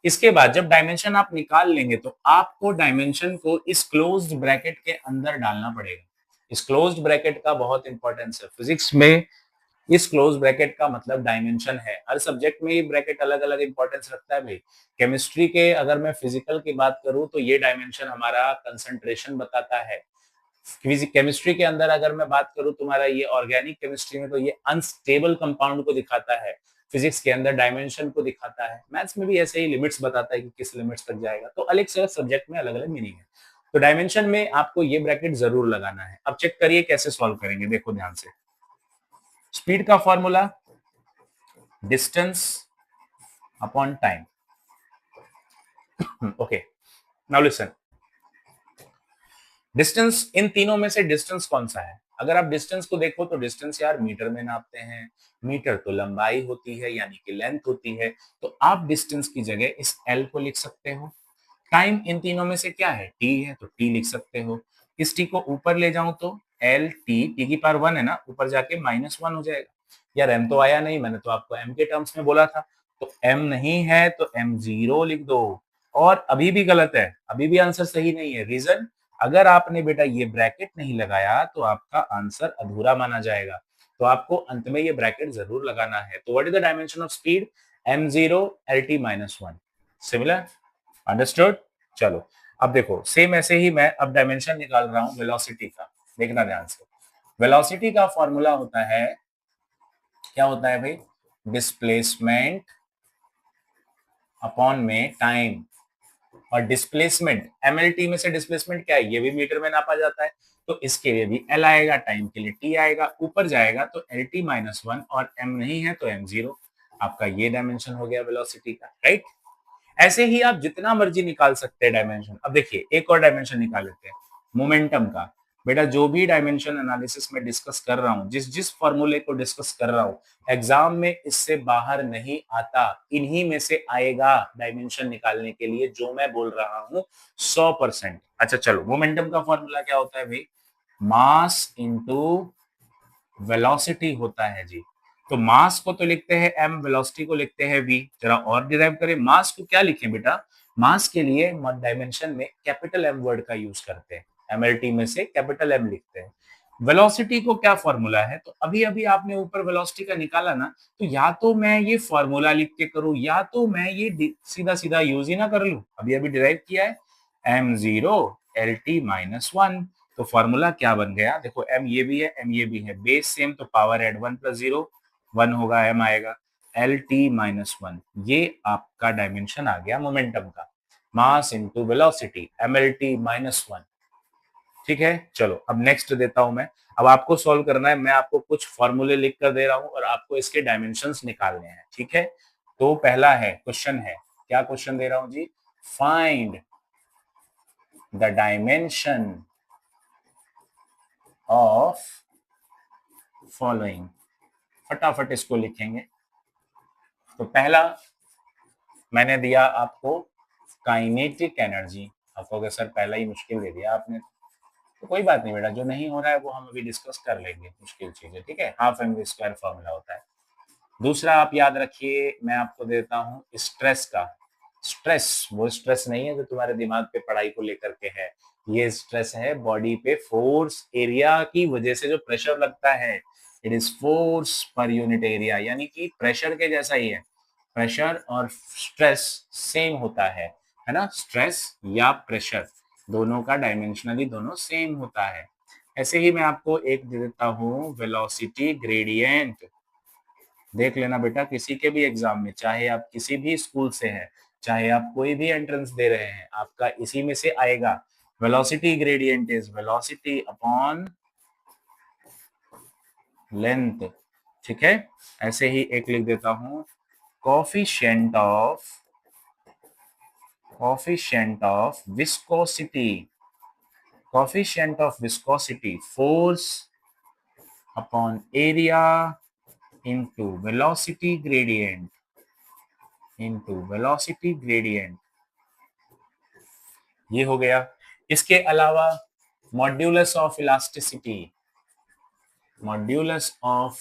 इसके बाद जब डायमेंशन आप निकाल लेंगे तो आपको डायमेंशन को इस क्लोज्ड ब्रैकेट के अंदर डालना पड़ेगा। इस क्लोज्ड ब्रैकेट का बहुत इंपॉर्टेंस है फिजिक्स में। इस क्लोज ब्रैकेट का मतलब डायमेंशन है। हर सब्जेक्ट में ये ब्रैकेट अलग अलग इंपॉर्टेंस रखता है भाई। केमिस्ट्री के अगर मैं फिजिकल की बात करूं तो ये डायमेंशन हमारा कंसंट्रेशन बताता है। केमिस्ट्री के अंदर अगर मैं बात करूं तुम्हारा ये ऑर्गेनिक केमिस्ट्री में तो ये अनस्टेबल कंपाउंड को दिखाता है। फिजिक्स के अंदर डायमेंशन को दिखाता है। मैथ्स में भी ऐसे ही लिमिट्स बताता है कि किस लिमिट्स तक जाएगा। तो अलग से सब्जेक्ट में अलग अलग मीनिंग है। तो डायमेंशन में आपको ये ब्रैकेट जरूर लगाना है। अब चेक करिए कैसे सॉल्व करेंगे, देखो ध्यान से। स्पीड का formula distance upon time. Okay, now listen. Distance, इन तीनों में से डिस्टेंस कौन सा है? अगर आप डिस्टेंस को देखो तो डिस्टेंस यार मीटर में नापते हैं। मीटर तो लंबाई होती है यानी कि लेंथ होती है। तो आप डिस्टेंस की जगह इस एल को लिख सकते हो। टाइम इन तीनों में से क्या है? टी है, तो टी लिख सकते हो। इस टी को ऊपर ले जाऊं तो एल टी, टी की पावर 1 है ना, ऊपर जाके -1 हो जाएगा। यार एम तो आया नहीं, मैंने तो आपको एम के टर्म्स में बोला था। तो एम नहीं है तो m0 लिख दो। और अभी भी गलत है, अभी भी आंसर सही नहीं है। रीजन, अगर आपने बेटा ये ब्रैकेट नहीं लगाया तो आपका आंसर अधूरा माना जाएगा। तो आपको अंत में ये ब्रैकेट जरूर लगाना है। तो what is the dimension of speed? m0 lt-1। Similar, understood? चलो अब देखो, सेम ऐसे ही मैं अब डायमेंशन निकाल रहा हूं वेलोसिटी का। देखना ध्यान से। वेलोसिटी का फॉर्मूला होता है, क्या होता है भाई? डिस्प्लेसमेंट अपॉन में टाइम। और डिस्प्लेसमेंट एमएलटी में से डिस्प्लेसमेंट क्या है? ये भी मीटर में नापा जाता है। तो इसके लिए भी एल आएगा, टाइम के लिए टी आएगा, ऊपर जाएगा तो lt-1 और एम नहीं है तो m0। आपका ये डायमेंशन हो गया वेलोसिटी का, राइट? ऐसे ही आप जितना मर्जी निकाल सकते हैं डायमेंशन। अब देखिए एक और डायमेंशन निकाल लेते हैं, मोमेंटम का। बेटा जो भी डायमेंशन एनालिसिस में डिस्कस कर रहा हूं, जिस जिस फॉर्मूले को डिस्कस कर रहा हूं, एग्जाम में इससे बाहर नहीं आता। इन्हीं में से आएगा डायमेंशन निकालने के लिए जो मैं बोल रहा हूं 100%। अच्छा चलो, मोमेंटम का फॉर्मूला क्या होता है भाई? मास इंटू वेलोसिटी होता है जी। तो मास को तो लिखते हैं m, वेलोसिटी को लिखते हैं v। जरा और डिराइव करें, मास को क्या लिखें बेटा? मास के लिए डायमेंशन में कैपिटल M वर्ड का यूज करते हैं। एमएलटी में से कैपिटल M लिखते हैं। वेलोसिटी को क्या फॉर्मूला है? तो अभी अभी आपने ऊपर वेलोसिटी का निकाला ना, तो या तो मैं ये फॉर्मूला लिख के करूं या तो मैं ये सीधा सीधा यूज ही ना कर लूं। अभी अभी डिराइव किया है m0 lt-1। तो फॉर्मूला क्या बन गया? देखो m ये भी है, m ये भी है, बेस सेम तो पावर ऐड 1 + 0 1 होगा, m आएगा lt-1। ये आपका डायमेंशन आ गया मोमेंटम का। Mass into velocity mlt-1। ठीक है, चलो अब नेक्स्ट देता हूं मैं। अब आपको सॉल्व करना है, मैं आपको कुछ फॉर्मूले लिख कर दे रहा हूं और आपको इसके डायमेंशंस निकालने हैं। ठीक है, तो पहला है क्वेश्चन है, क्या क्वेश्चन दे रहा हूं जी? Find the dimension of following. फटाफट इसको लिखेंगे। तो पहला मैंने दिया आपको काइनेटिक एनर्जी। आपको सर पहला ही मुश्किल दे दिया आपने। तो कोई बात नहीं बेटा, जो नहीं हो रहा है वो हम अभी डिस्कस कर लेंगे, मुश्किल चीजें। ठीक है, half M V square formula होता है। दूसरा आप याद रखिए, मैं आपको देता हूं स्ट्रेस का। स्ट्रेस वो स्ट्रेस नहीं है जो तुम्हारे दिमाग पे पढ़ाई को लेकर के है। ये स्ट्रेस है बॉडी पे फोर्स एरिया की वजह से जो प्रेशर लगता है। It is force per unit area, यानी कि प्रेशर के जैसा ही है। प्रेशर और स्ट्रेस सेम होता है ना? स्ट्रेस या प्रेशर दोनों का डायमेंशनली दोनों सेम होता है। ऐसे ही मैं आपको एक दे देता हूं, वेलोसिटी ग्रेडियंट। देख लेना बेटा, किसी के भी एग्जाम में, चाहे आप किसी भी स्कूल से हैं, चाहे आप कोई भी एंट्रेंस दे रहे हैं, आपका इसी में से आएगा। Velocity gradient is velocity upon length. ठीक है, ऐसे ही एक लिख देता हूं, coefficient of viscosity. Coefficient of viscosity, force upon area into velocity gradient, ये हो गया। इसके अलावा modulus of elasticity, modulus of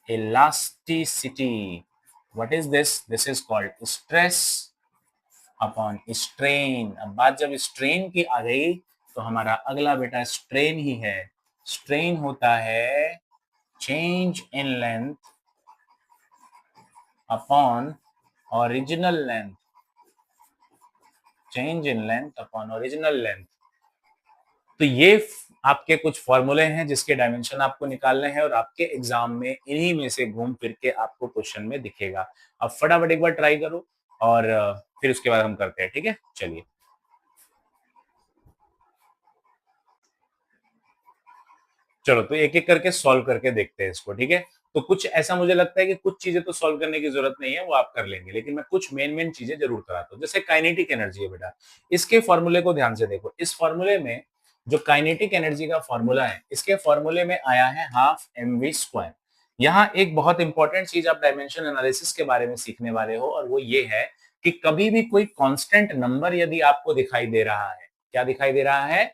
elasticity, what is this? This is called stress upon strain. अब बात जब स्ट्रेन की आ गई तो हमारा अगला बेटा स्ट्रेन ही है। स्ट्रेन होता है change in length upon original length, change in length upon original length. तो ये आपके कुछ फॉर्मूले हैं जिसके डायमेंशन आपको निकालने हैं और आपके एग्जाम में इन्हीं में से घूम फिर के आपको क्वेश्चन में दिखेगा। अब फटाफट एक बार ट्राई करो और फिर उसके बाद हम करते हैं, ठीक है? चलिए। चलो तो एक एक करके सॉल्व करके देखते हैं इसको, ठीक है? तो कुछ ऐसा मुझे लगता है कि कुछ चीजें तो सॉल्व करने की जरूरत नहीं है, वो आप कर लेंगे, लेकिन मैं कुछ मेन मेन चीजें जरूर कराता हूँ। जैसे काइनेटिक एनर्जी है बेटा, इसके फॉर्मूले को ध्यान से देखो। इस फॉर्मूले में जो काइनेटिक एनर्जी का फॉर्मूला है, इसके फॉर्मूले में आया है हाफ एम वी स्क्वायर। यहाँ एक बहुत इंपॉर्टेंट चीज आप डायमेंशन एनालिसिस के बारे में सीखने वाले हो, और वो ये है कि कभी भी कोई कांस्टेंट नंबर यदि आपको दिखाई दे रहा है, क्या दिखाई दे रहा है?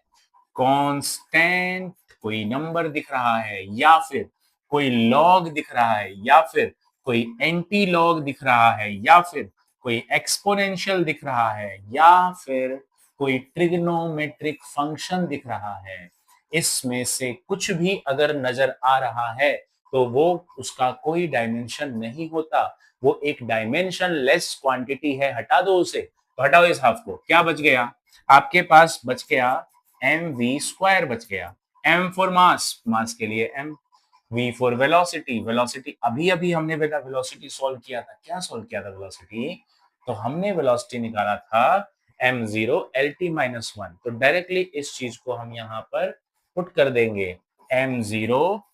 कांस्टेंट कोई नंबर दिख रहा है, या फिर कोई लॉग दिख रहा है, या फिर कोई एंटी लॉग दिख रहा है, या फिर कोई एक्सपोनेंशियल दिख रहा है, या फिर कोई ट्रिग्नोमेट्रिक फंक्शन दिख रहा है, इसमें से कुछ भी अगर नजर आ रहा है तो वो उसका कोई डायमेंशन नहीं होता, वो एक डायमेंशन लेस क्वांटिटी है। हटा दो उसे, तो हटाओ इस हाफ को, क्या बच गया? आपके पास बच गया एम वी स्क्वायर बच गया। एम फॉर मास, मास के लिए M. V for velocity, velocity अभी अभी हमने बेटा वेलोसिटी सॉल्व किया था। क्या सॉल्व किया था वेलोसिटी? तो हमने वेलोसिटी निकाला था M zero L T minus one. तो डायरेक्टली इस चीज को हम यहाँ पर पुट कर देंगे, M zero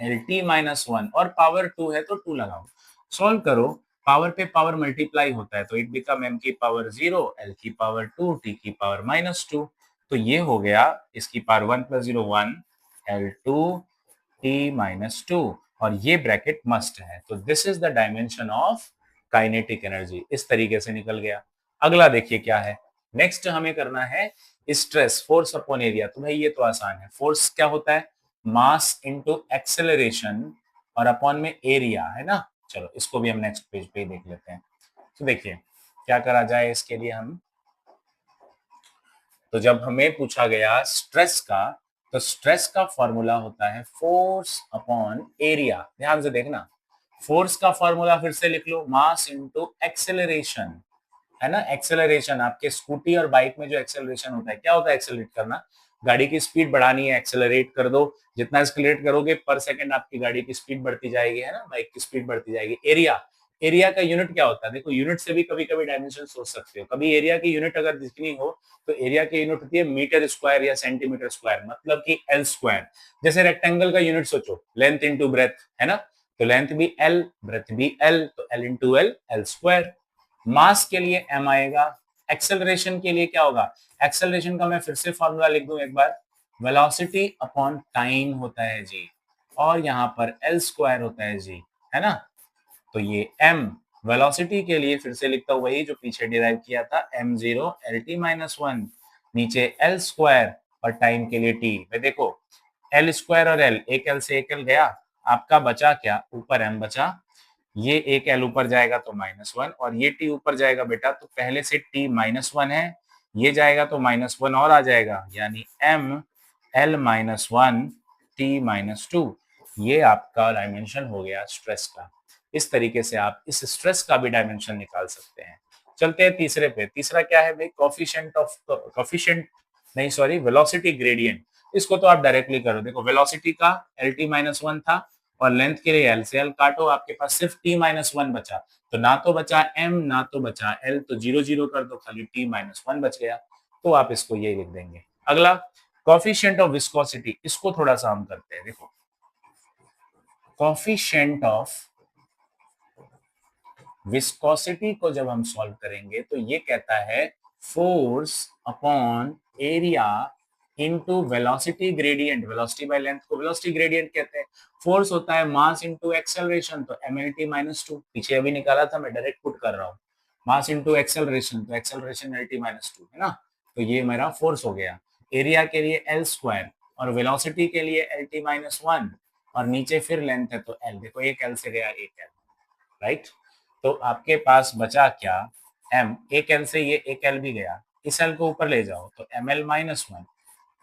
L T minus one, और पावर टू है तो टू लगाओ, सॉल्व करो। पावर पे पावर मल्टीप्लाई होता है तो इट बिकम एम की पावर जीरो एल की पावर टू टी की पावर माइनस टू। तो ये हो गया इसकी power one plus zero one L two T minus to, और ये ब्रैकेट मस्ट है। तो this is the dimension of kinetic energy. इस तरीके से निकल गया। अगला देखिए क्या है। नेक्स्ट हमें करना है स्ट्रेस, फोर्स अपॉन एरिया। तो भाई ये तो आसान है। फोर्स क्या होता है? मास इनटू एक्सेलरेशन और अपॉन में एरिया, है ना? चलो इसको भी हम नेक्स्ट पेज पे ही देख लेते हैं। तो देखिए क्या करा जाए इसके लिए हम। तो जब हमें पूछा गया स्ट्रेस का, तो स्ट्रेस का फॉर्मूला होता है फोर्स अपॉन एरिया। ध्यान से देखना, फोर्स का फॉर्मूला फिर से लिख लो, मास इनटू एक्सेलरेशन, है ना? एक्सेलरेशन आपके स्कूटी और बाइक में जो एक्सेलरेशन होता है, क्या होता है? एक्सेलरेट करना। गाड़ी की स्पीड बढ़ानी है, एक्सेलरेट कर दो। जितना एक्सेलरेट करोगे पर सेकंड आपकी गाड़ी की स्पीड बढ़ती जाएगी, है ना? बाइक की स्पीड बढ़ती जाएगी। एरिया, एरिया का यूनिट क्या होता है? देखो यूनिट से भी कभी कभी डायमेंशन सोच सकते हो। कभी एरिया की यूनिट अगर दिखनी हो तो एरिया की यूनिट होती है मीटर स्क्वायर या सेंटीमीटर स्क्वायर, मतलब कि एल स्क्वायर। जैसे रेक्टेंगल का यूनिट सोचो, लेंथ इंटू ब्रेथ, है ना? तो लेंथ भी एल, ब्रेथ भी एल, तो L into L, L square. Mass के लिए एम आएगा। एक्सेलरेशन के लिए क्या होगा? एक्सेलरेशन का मैं फिर से फॉर्मूला लिख दूं एक बार, वेलोसिटी अपॉन टाइम होता है जी, और यहाँ पर एल स्क्वायर होता है जी, है ना? तो ये m वेलोसिटी के लिए फिर से लिखता हूं वही जो पीछे डिराइव किया था, m zero L T minus one, नीचे एल स्क्वायर, और टाइम के लिए t में देखो एल स्क्वायर और एल, एक एल से एक एल गया, आपका बचा क्या? ऊपर m बचा। ये एक एल ऊपर जाएगा तो माइनस वन, और ये टी ऊपर जाएगा बेटा तो पहले से टी माइनस वन है, ये जाएगा तो माइनस वन और आ जाएगा, यानी M L minus one T minus two. ये आपका डायमेंशन हो गया स्ट्रेस का। इस तरीके से आप इस स्ट्रेस का भी डायमेंशन निकाल सकते हैं। चलते हैं तीसरे पे। तीसरा क्या है भाई? कोफिशिएंट नहीं सॉरी, वेलोसिटी ग्रेडियंट। इसको तो आप डायरेक्टली करो। देखो वेलोसिटी का एल टी माइनस वन था, और लेंथ के लिए एल से एल काटो, आपके पास सिर्फ टी माइनस वन बचा। तो ना तो बचा एम ना तो बचा एल, तो जीरो जीरो कर दो, खाली टी माइनस वन बच गया। तो आप इसको ये लिख देंगे। अगला कॉफिशिएंट ऑफ विस्कोसिटी, इसको थोड़ा सा हम करते हैं। देखो कॉफिशिएंट ऑफ विस्कोसिटी को जब हम सॉल्व करेंगे तो ये कहता है force upon area into velocity gradient. Velocity by length को वेलोसिटी ग्रेडियंट कहते हैं। फोर्स होता है मास इनटू एक्सेलरेशन, तो M L T minus two, पीछे अभी निकाला था, मैं डायरेक्ट पुट कर रहा हूँ। मास इनटू एक्सेलरेशन, तो acceleration L T minus to, है ना? तो ये मेरा फोर्स हो गया। एरिया के लिए एल स्क्वायर, और वेलोसिटी के लिए एल टी माइनस वन, और नीचे फिर लेंथ है तो एल। देखो एक एल से गया एक एल, राइट? तो आपके पास बचा क्या? m, एक एल से ये एक एल भी गया, इस एल को ऊपर ले जाओ तो M L minus one,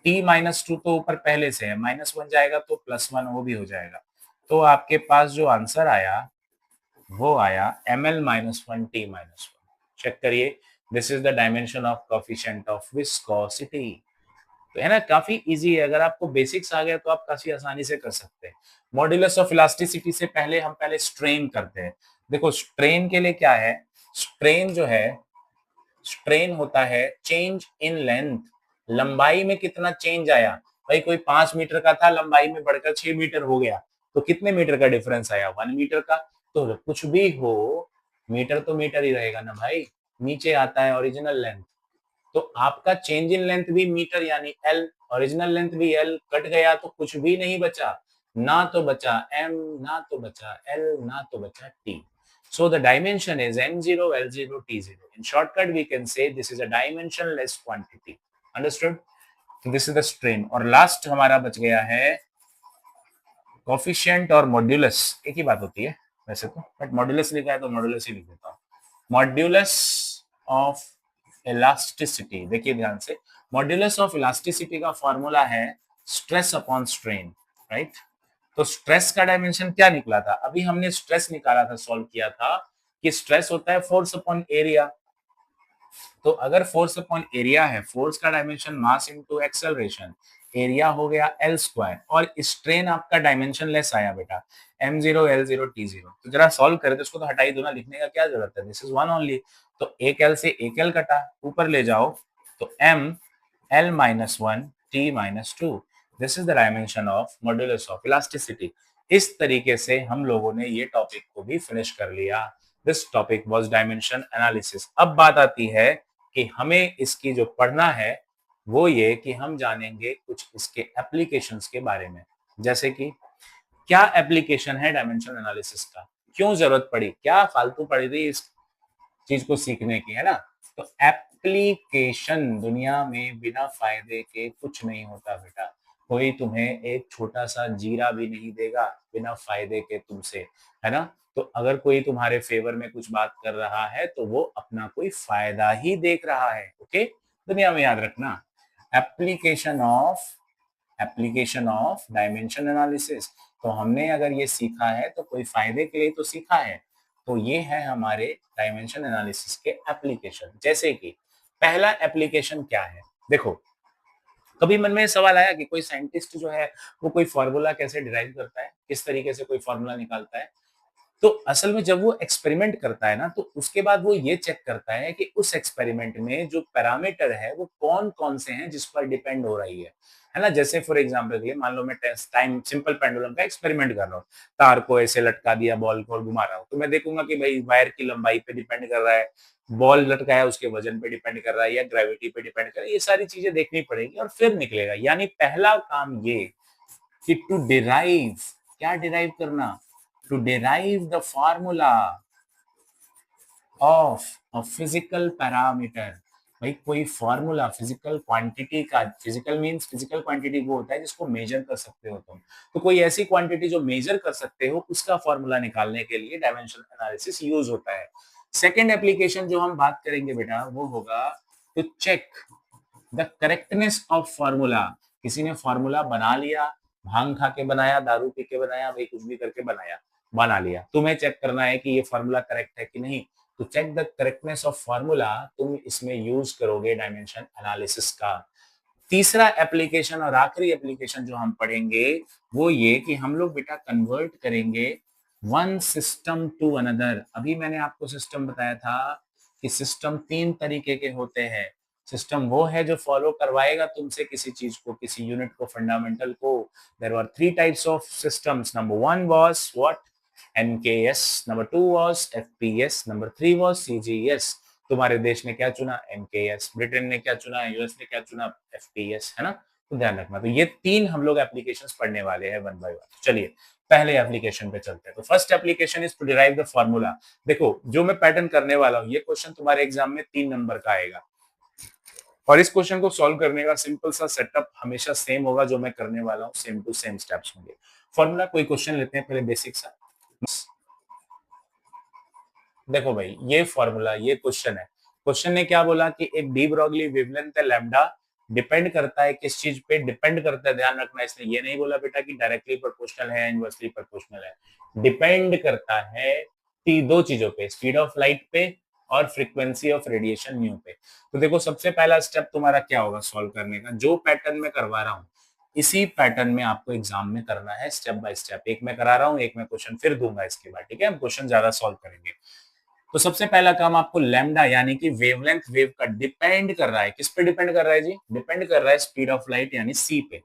T minus two तो ऊपर पहले से है, माइनस वन जाएगा तो प्लस वन वो भी हो जाएगा। तो आपके पास जो आंसर आया वो आया ml minus one T minus one. Check करिए, this is the dimension of coefficient of viscosity. तो है ना, काफी इजी है। अगर आपको बेसिक्स आ गया तो आप काफी आसानी से कर सकते हैं। मॉड्यूलस ऑफ इलास्टिसिटी से पहले हम पहले स्ट्रेन करते हैं। देखो स्ट्रेन के लिए क्या है, स्ट्रेन जो है, स्ट्रेन होता है चेंज इन लेंथ, लंबाई में कितना चेंज आया। भाई कोई 5 मीटर का था, लंबाई में बढ़कर 6 मीटर हो गया, तो कितने मीटर का डिफरेंस आया, 1 मीटर का। तो कुछ भी हो, मीटर तो मीटर ही रहेगा ना भाई, नीचे आता है ओरिजिनल लेंथ। तो आपका चेंज इन लेंथ भी मीटर यानी एल, ओरिजिनल लेंथ भी एल, कट गया तो कुछ भी नहीं बचा, ना तो बचा एम, ना तो बचा एल, ना तो बचा T. So the dimension is m0, l0, t0. In shortcut, we can say this is a dimensionless quantity. Understood? So this is the strain. और last हमारा बच गया है कोफिशिएंट और मॉड्यूलस। एक ही बात होती है वैसे तो, बट मॉड्यूलस लिखा है तो मॉड्यूलस ही लिख देता हूँ। मॉड्यूलस ऑफ इलास्टिसिटी, देखिए ध्यान से, मॉड्यूलस ऑफ इलास्टिसिटी का फॉर्मूला है स्ट्रेस अपॉन स्ट्रेन, राइट। तो स्ट्रेस का डायमेंशन क्या निकला था, अभी हमने स्ट्रेस निकाला था, सॉल्व किया था कि स्ट्रेस होता है फोर्स अपॉन एरिया। तो अगर फोर्स अपॉन एरिया है, फोर्स का डायमेंशन मास इनटू एक्सेलरेशन, एरिया हो गया एल स्क्वायर, और स्ट्रेन आपका डायमेंशन लेस आया बेटा, m0 l0 t0। तो जरा सॉल्व करें तो इसको तो हटा ही दो ना, लिखने का क्या जरूरत है, दिस इज वन ओनली। तो एक एल से एक एल कटा, ऊपर ले जाओ तो m l minus one t minus two, this is the dimension of modulus of elasticity. इस तरीके से हम लोगों ने ये टॉपिक को भी फिनिश कर लिया। This topic was dimension analysis. अब बात आती है कि हमें इसकी जो पढ़ना है वो ये कि हम जानेंगे कुछ इसके एप्लीकेशंस के बारे में, जैसे कि क्या एप्लीकेशन है डायमेंशन एनालिसिस का, क्यों जरूरत पड़ी, क्या फालतू पड़ी थी इस चीज को सीखने की, है ना। तो एप्लीकेशन, दुनिया में बिना फायदे के कुछ नहीं होता बेटा। कोई तुम्हें एक छोटा सा जीरा भी नहीं देगा बिना फायदे के तुमसे, है ना। तो अगर कोई तुम्हारे फेवर में कुछ बात कर रहा है तो वो अपना कोई फायदा ही देख रहा है, ओके। दुनिया में याद रखना, application of, application of dimension analysis. तो हमने अगर ये सीखा है तो कोई फायदे के लिए तो सीखा है। तो ये है हमारे डायमेंशन एनालिसिस के एप्लीकेशन। जैसे कि पहला एप्लीकेशन क्या है, देखो कभी मन में सवाल आया कि कोई साइंटिस्ट जो है वो कोई फॉर्मूला कैसे डिराइव करता है, किस तरीके से कोई फॉर्मूला निकालता है। तो असल में जब वो एक्सपेरिमेंट करता है ना, तो उसके बाद वो ये चेक करता है कि उस एक्सपेरिमेंट में जो पैरामीटर है वो कौन कौन से हैं जिस पर डिपेंड हो रही है ना। जैसे फॉर एग्जांपल के लिए मान लो मैं टेस्ट टाइम सिंपल पेंडुलम का एक्सपेरिमेंट कर रहा हूँ, तार को ऐसे लटका दिया, बॉल को घुमा रहा हूँ, तो मैं देखूंगा कि भाई वायर की लंबाई पे डिपेंड कर रहा है, बॉल लटकाया उसके वजन पे डिपेंड कर रहा है, या ग्रेविटी पे डिपेंड कर रहा है। ये सारी चीजें देखनी पड़ेगी और फिर निकलेगा। यानी पहला काम ये कि टू डिराइव, क्या डिराइव करना, to derive the formula of a physical parameter। भाई कोई फॉर्मूला फिजिकल क्वांटिटी का, फिजिकल मींस फिजिकल क्वांटिटी वो होता है जिसको मेजर कर सकते हो तुम। तो कोई ऐसी क्वांटिटी जो मेजर कर सकते हो उसका फॉर्मूला निकालने के लिए डायमेंशन एनालिसिस यूज होता है। सेकंड एप्लीकेशन जो हम बात करेंगे बेटा वो होगा to check the correctness of formula. किसी ने फॉर्मूला बना लिया, भांग खा के बनाया, दारू पी के बनाया, भाई कुछ भी करके बनाया, बना लिया, तुम्हें चेक करना है कि ये फॉर्मूला करेक्ट है कि नहीं। तो check the correctness of formula, तुम इसमें यूज करोगे डायमेंशन एनालिसिस का। तीसरा एप्लीकेशन और आखिरी एप्लीकेशन जो हम पढ़ेंगे वो ये कि हम लोग बेटा कन्वर्ट करेंगे वन सिस्टम टू अनदर। अभी मैंने आपको सिस्टम बताया था कि सिस्टम तीन तरीके के होते हैं। सिस्टम वो है जो फॉलो करवाएगा तुमसे किसी चीज को, किसी यूनिट को, फंडामेंटल को। There were three types of systems. Number one was what, NKS, number two was FPS, number three was CGS. तुम्हारे देश ने क्या चुना, एमकेएस, ब्रिटेन ने क्या चुना, यूएस ने क्या चुना, एफपीएस, है ना। तो ध्यान रखना। तो ये तीन हम लोग एप्लीकेशंस पढ़ने वाले हैं वन बाय वन। चलिए पहले एप्लीकेशन पे चलते हैं। तो first application is to derive the formula. देखो जो मैं पैटर्न करने वाला हूँ, ये क्वेश्चन तुम्हारे एग्जाम में 3 नंबर का आएगा, और इस क्वेश्चन को सॉल्व करने का सिंपल सा सेटअप हमेशा सेम होगा, जो मैं करने वाला हूँ सेम टू सेम स्टेप्स होंगे। फॉर्मूला कोई क्वेश्चन लेते हैं पहले बेसिक सा। देखो भाई ये फॉर्मूला, ये क्वेश्चन है। क्वेश्चन ने क्या बोला कि एक डी ब्रॉगली वेवलेंथ है लैम्डा, डिपेंड करता है किस चीज पे? डिपेंड करता है, ध्यान रखना। इसने ये नहीं बोला बेटा कि डायरेक्टली प्रोपोर्शनल है, इनवर्सली प्रोपोर्शनल है। डिपेंड करता है दो चीजों पे, स्पीड ऑफ लाइट पे और फ्रीक्वेंसी ऑफ रेडिएशन न्यू पे। तो देखो सबसे पहला स्टेप तुम्हारा क्या होगा सॉल्व करने का? जो पैटर्न में करवा रहा हूँ इसी पैटर्न में आपको एग्जाम में करना है, स्टेप बाय स्टेप। एक मैं करा रहा हूँ, एक मैं क्वेश्चन फिर दूंगा इसके बाद, ठीक है? हम क्वेश्चन ज्यादा सॉल्व करेंगे। तो सबसे पहला काम आपको लैम्डा यानी कि वेवलेंथ वेव का डिपेंड कर रहा है। किस पे डिपेंड कर रहा है जी? डिपेंड कर रहा है स्पीड ऑफ लाइट यानी सी पे।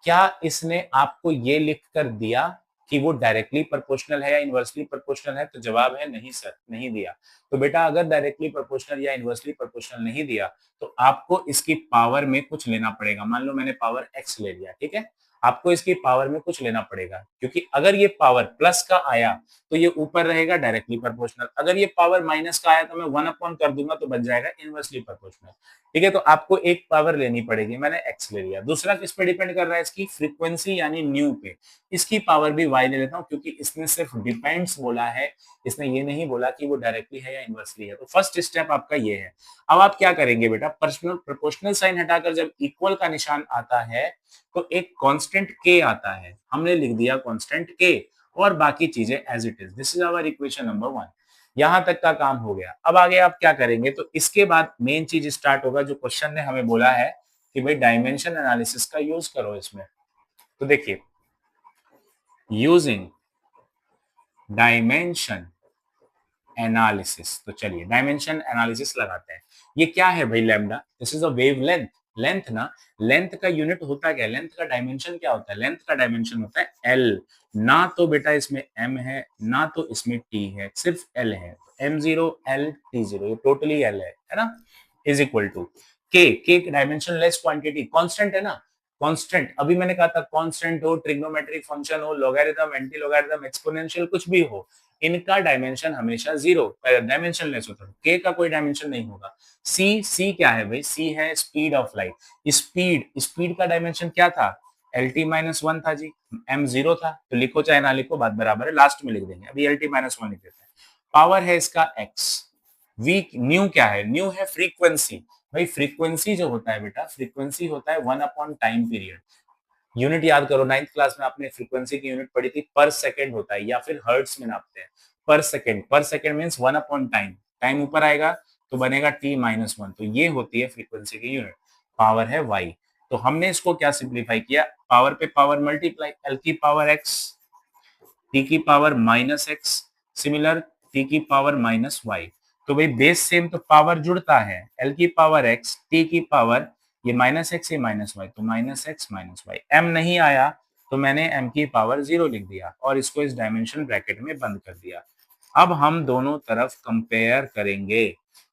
क्या इसने आपको ये लिख कर दिया कि वो डायरेक्टली प्रोपोर्शनल है या इनवर्सली प्रोपोर्शनल है? तो जवाब है नहीं सर, नहीं दिया। तो बेटा अगर डायरेक्टली प्रोपोर्शनल या इनवर्सली प्रोपोर्शनल नहीं दिया तो आपको इसकी पावर में कुछ लेना पड़ेगा। मान लो मैंने पावर एक्स ले लिया, ठीक है? आपको इसकी पावर में कुछ लेना पड़ेगा, क्योंकि अगर ये पावर प्लस का आया तो ये ऊपर रहेगा डायरेक्टली प्रोपोर्शनल। अगर ये पावर माइनस का आया तो मैं 1 अपॉन कर दूंगा तो बच जाएगा इनवर्सली प्रोपोर्शनल। ठीक है? तो आपको एक पावर लेनी पड़ेगी, मैंने एक्स ले लिया। दूसरा किस पे डिपेंड कर रहा है? इसकी फ्रीक्वेंसी यानी न्यू पे। इसकी पावर भी वाई ले लेता हूं, क्योंकि इसने सिर्फ डिपेंड्स बोला है, इसने ये नहीं बोला कि वो डायरेक्टली है या इनवर्सली है। तो फर्स्ट स्टेप आपका ये है। अब आप क्या करेंगे बेटा? पर्सनल प्रोपोर्शनल साइन हटाकर जब इक्वल का निशान आता है तो एक कांस्टेंट के आता है, हमने लिख दिया कांस्टेंट के, और बाकी चीजें as it is. This is our equation number 1। यहां तक का काम हो गया। अब आगे आप क्या करेंगे? तो इसके बाद मेन चीज स्टार्ट होगा, जो क्वेश्चन ने हमें बोला है कि भाई डायमेंशन एनालिसिस का यूज करो इसमें। तो देखिए, यूजिंग डायमेंशन एनालिसिस, तो चलिए डायमेंशन एनालिसिस लगाते हैं। ये क्या है भाई? Lambda, this is a wavelength. Length ना, लेंथ का यूनिट होता क्या? लेंथ का डायमेंशन क्या होता है? लेंथ का डायमेंशन होता है एल। ना तो बेटा इसमें एम है ना तो इसमें टी है, सिर्फ एल है। m0 l t0, ये टोटली एल है ना? इज इक्वल टू के डायमेंशन लेस क्वांटिटी, कांस्टेंट है ना? कांस्टेंट, अभी मैंने कहा था कांस्टेंट हो, ट्रिग्नोमेट्रिक फंक्शन हो, लॉगरिथम, एंटी लॉगरिथम, एक्सपोनेंशियल, कुछ भी हो, इनका डायमेंशन हमेशा जीरो, डायमेंशन लेस होता है। के का कोई डायमेंशन नहीं होगा। सी क्या है भाई? सी है स्पीड ऑफ लाइट। स्पीड का डायमेंशन क्या था? एल टी माइनस वन था जी, एम जीरो था। तो लिखो चाहे ना लिखो, बात बराबर है, लास्ट में लिख देंगे। अभी एल टी माइनस वन लिख देते हैं। पावर है इसका एक्स। वी न्यू क्या है? न्यू है फ्रीक्वेंसी। भाई फ्रीक्वेंसी जो होता है बेटा, फ्रीक्वेंसी होता है 1 अपॉन टाइम पीरियड। यूनिट याद करो, 9th क्लास में आपने फ्रीक्वेंसी की यूनिट पढ़ी थी, पर सेकंड होता है, या फिर हर्ट्ज में नापते हैं। पर सेकंड, पर second means 1 upon time. Time ऊपर आएगा तो बनेगा t माइनस वन, तो ये होती है फ्रीक्वेंसी की यूनिट। पावर है y। तो हमने इसको क्या सिंप्लीफाई किया? पावर पे पावर मल्टीप्लाई, l की पावर x, t की power minus x, similar t की पावर माइनस वाई। तो भाई बेस सेम तो पावर जुड़ता है, l की पावर x, t की पावर ये माइनस एक्स, ये माइनस वाई, तो minus X minus Y. m नहीं आया तो मैंने m की पावर 0 लिख दिया और इसको इस डायमेंशन ब्रैकेट में बंद कर दिया। अब हम दोनों तरफ कंपेयर करेंगे।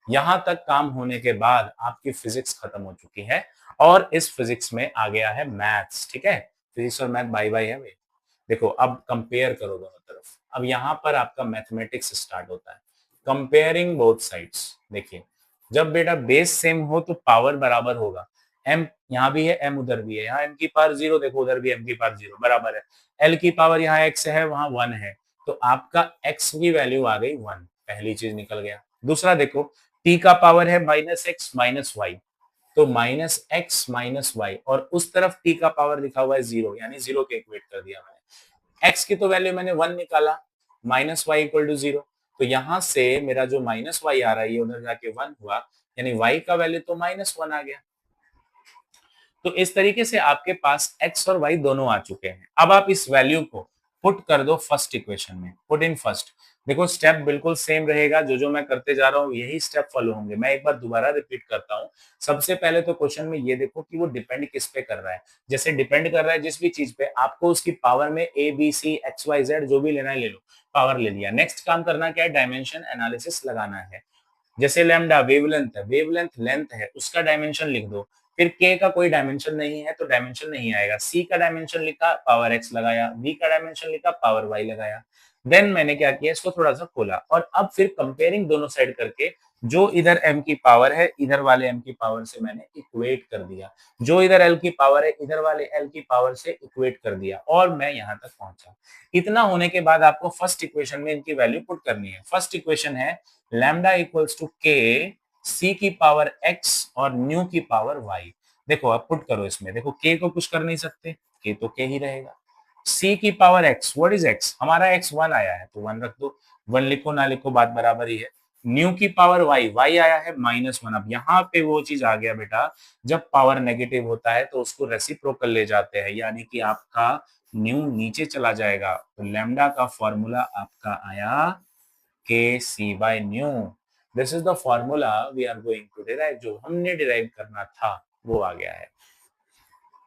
यहां तक काम होने के बाद आपकी फिजिक्स खत्म हो चुकी है और इस फिजिक्स में आ गया है मैथ्स। ठीक है? फिजिक्स और मैथ बाय बाय है भाई। देखो अब कंपेयर करो दोनों तरफ। अब यहाँ पर आपका मैथमेटिक्स स्टार्ट होता है, कंपेयरिंग बोथ साइड्स। देखिए, जब बेटा बेस सेम हो तो पावर बराबर होगा। m यहाँ भी है, m उधर भी है, यहाँ m की पावर 0, देखो उधर भी m की पावर 0 बराबर है। l की पावर यहाँ x है, वहां 1 है, तो आपका x की वैल्यू आ गई 1। पहली चीज निकल गया। दूसरा देखो, t का पावर है माइनस एक्स माइनस वाई, तो माइनस एक्स माइनस वाई, और उस तरफ t का पावर लिखा हुआ है 0, यानी 0 के इक्वेट कर दिया मैंने। x की तो वैल्यू मैंने 1 निकाला, माइनस वाई इक्वल टू 0, तो यहां से मेरा जो माइनस वाई आ रहा है ये उधर जाके 1 हुआ, यानी y का वैल्यू तो माइनस 1 आ गया। तो इस तरीके से आपके पास x और y दोनों आ चुके हैं। अब आप इस वैल्यू को पुट कर दो फर्स्ट इक्वेशन में, पुट इन फर्स्ट। देखो स्टेप बिल्कुल सेम रहेगा, जो मैं करते जा रहा हूँ यही स्टेप फॉलो होंगे। मैं एक बार दोबारा रिपीट करता हूँ। सबसे पहले तो क्वेश्चन में ये देखो कि वो डिपेंड किस पे कर रहा है। जैसे डिपेंड कर रहा है जिस भी चीज पे, आपको उसकी पावर में a b c x y z जो भी लेना है ले लो, पावर ले लिया। नेक्स्ट काम करना क्या है? डायमेंशन एनालिसिस लगाना है। जैसे लैम्डा वेवलेंथ है, वेवलेंथ लेंथ है, उसका डायमेंशन लिख दो। फिर के का कोई डायमेंशन नहीं है तो डायमेंशन नहीं आएगा। सी का डायमेंशन लिखा, पावर एक्स लगाया। वी का डायमेंशन लिखा, पावर वाई लगाया। देन मैंने क्या किया, इसको थोड़ा सा खोला और अब फिर कंपेयरिंग दोनों साइड करके, जो इधर m की पावर है इधर वाले m की पावर से मैंने इक्वेट कर दिया, जो इधर l की पावर है इधर वाले l की पावर से इक्वेट कर दिया, और मैं यहां तक पहुंचा। इतना होने के बाद आपको फर्स्ट इक्वेशन में इनकी वैल्यू पुट करनी है। फर्स्ट इक्वेशन है लैम्डा इक्वल्स टू के सी की पावर x और न्यू की पावर y। देखो अब पुट करो इसमें, देखो k को कुछ कर नहीं सकते, k तो k ही रहेगा। c की power x, what is x? हमारा x 1 आया है तो 1 रख दो, 1 लिखो ना लिखो बात बराबर ही है। न्यू की पावर y, y आया है -1। अब यहाँ पे वो चीज आ गया बेटा, जब पावर नेगेटिव होता है तो उसको रेसिप्रोकल ले जाते हैं, यानी कि आपका न्यू नीचे चला जाएगा, तो लैम्डा का फॉर्मूला आपका आया के C by nu. This is the formula we are going to derive, जो हमने डिराइव करना था वो आ गया है।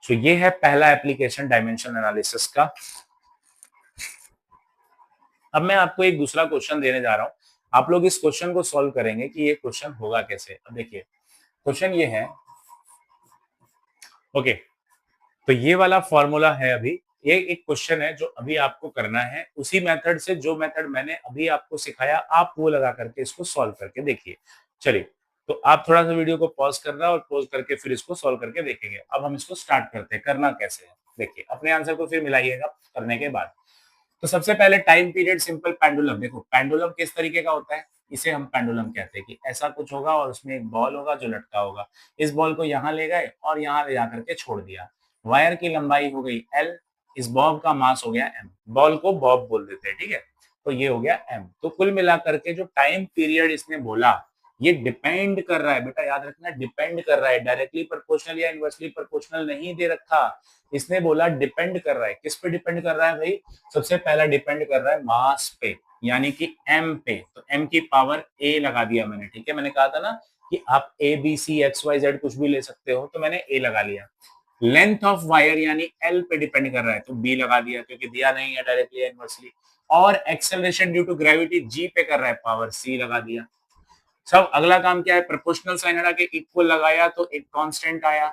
तो ये है पहला एप्लीकेशन डायमेंशन एनालिसिस का। अब मैं आपको एक दूसरा क्वेश्चन देने जा रहा हूं, आप लोग इस क्वेश्चन को सॉल्व करेंगे कि ये क्वेश्चन होगा कैसे। अब देखिए क्वेश्चन ये है, ओके, तो ये वाला फॉर्मूला है, अभी ये एक क्वेश्चन है जो अभी आपको करना है उसी मेथड से, जो मेथड मैंने अभी आपको सिखाया, आप वो लगा करके इसको सॉल्व करके देखिए। चलिए, तो आप थोड़ा सा वीडियो को पॉज करना और पॉज करके फिर इसको सॉल्व करके देखेंगे। अब हम इसको स्टार्ट करते हैं, करना कैसे है देखिए, अपने आंसर को फिर मिलाइएगा करने के बाद। तो सबसे पहले टाइम पीरियड सिंपल पेंडुलम, देखो पेंडुलम किस तरीके का होता है, इसे हम पेंडुलम कहते हैं कि ऐसा कुछ होगा और उसमें एक बॉल होगा जो लटका होगा, इस बॉल को यहाँ ले गए और यहाँ ले जाकर के छोड़ दिया, वायर की लंबाई हो गई L, इस बॉब का मास हो गया M, बॉल को बॉब बोल देते हैं, ठीक है, तो ये हो गया M। तो कुल मिलाकर के जो टाइम पीरियड इसने बोला, ये डिपेंड कर रहा है बेटा, याद रखना डिपेंड कर रहा है, डायरेक्टली प्रोपोर्शनल या इनवर्सली प्रोपोर्शनल नहीं दे रखा, इसने बोला डिपेंड कर रहा है। किस पे डिपेंड कर रहा है भाई? सबसे पहला डिपेंड कर रहा है मास पे, यानी कि m पे, तो m की पावर a लगा दिया मैंने, ठीक है, मैंने कहा था ना कि आप a b c x y z कुछ भी ले सकते हो, तो मैंने a लगा लिया। लेंथ ऑफ वायर यानी l पे डिपेंड कर रहा है, तो b लगा दिया क्योंकि दिया नहीं है डायरेक्टली इनवर्सली। और acceleration due to gravity g पे कर रहा है, पावर c लगा दिया। सब अगला काम क्या है, प्रोपोर्शनल साइन हटा के इक्वल लगाया तो एक कांस्टेंट आया,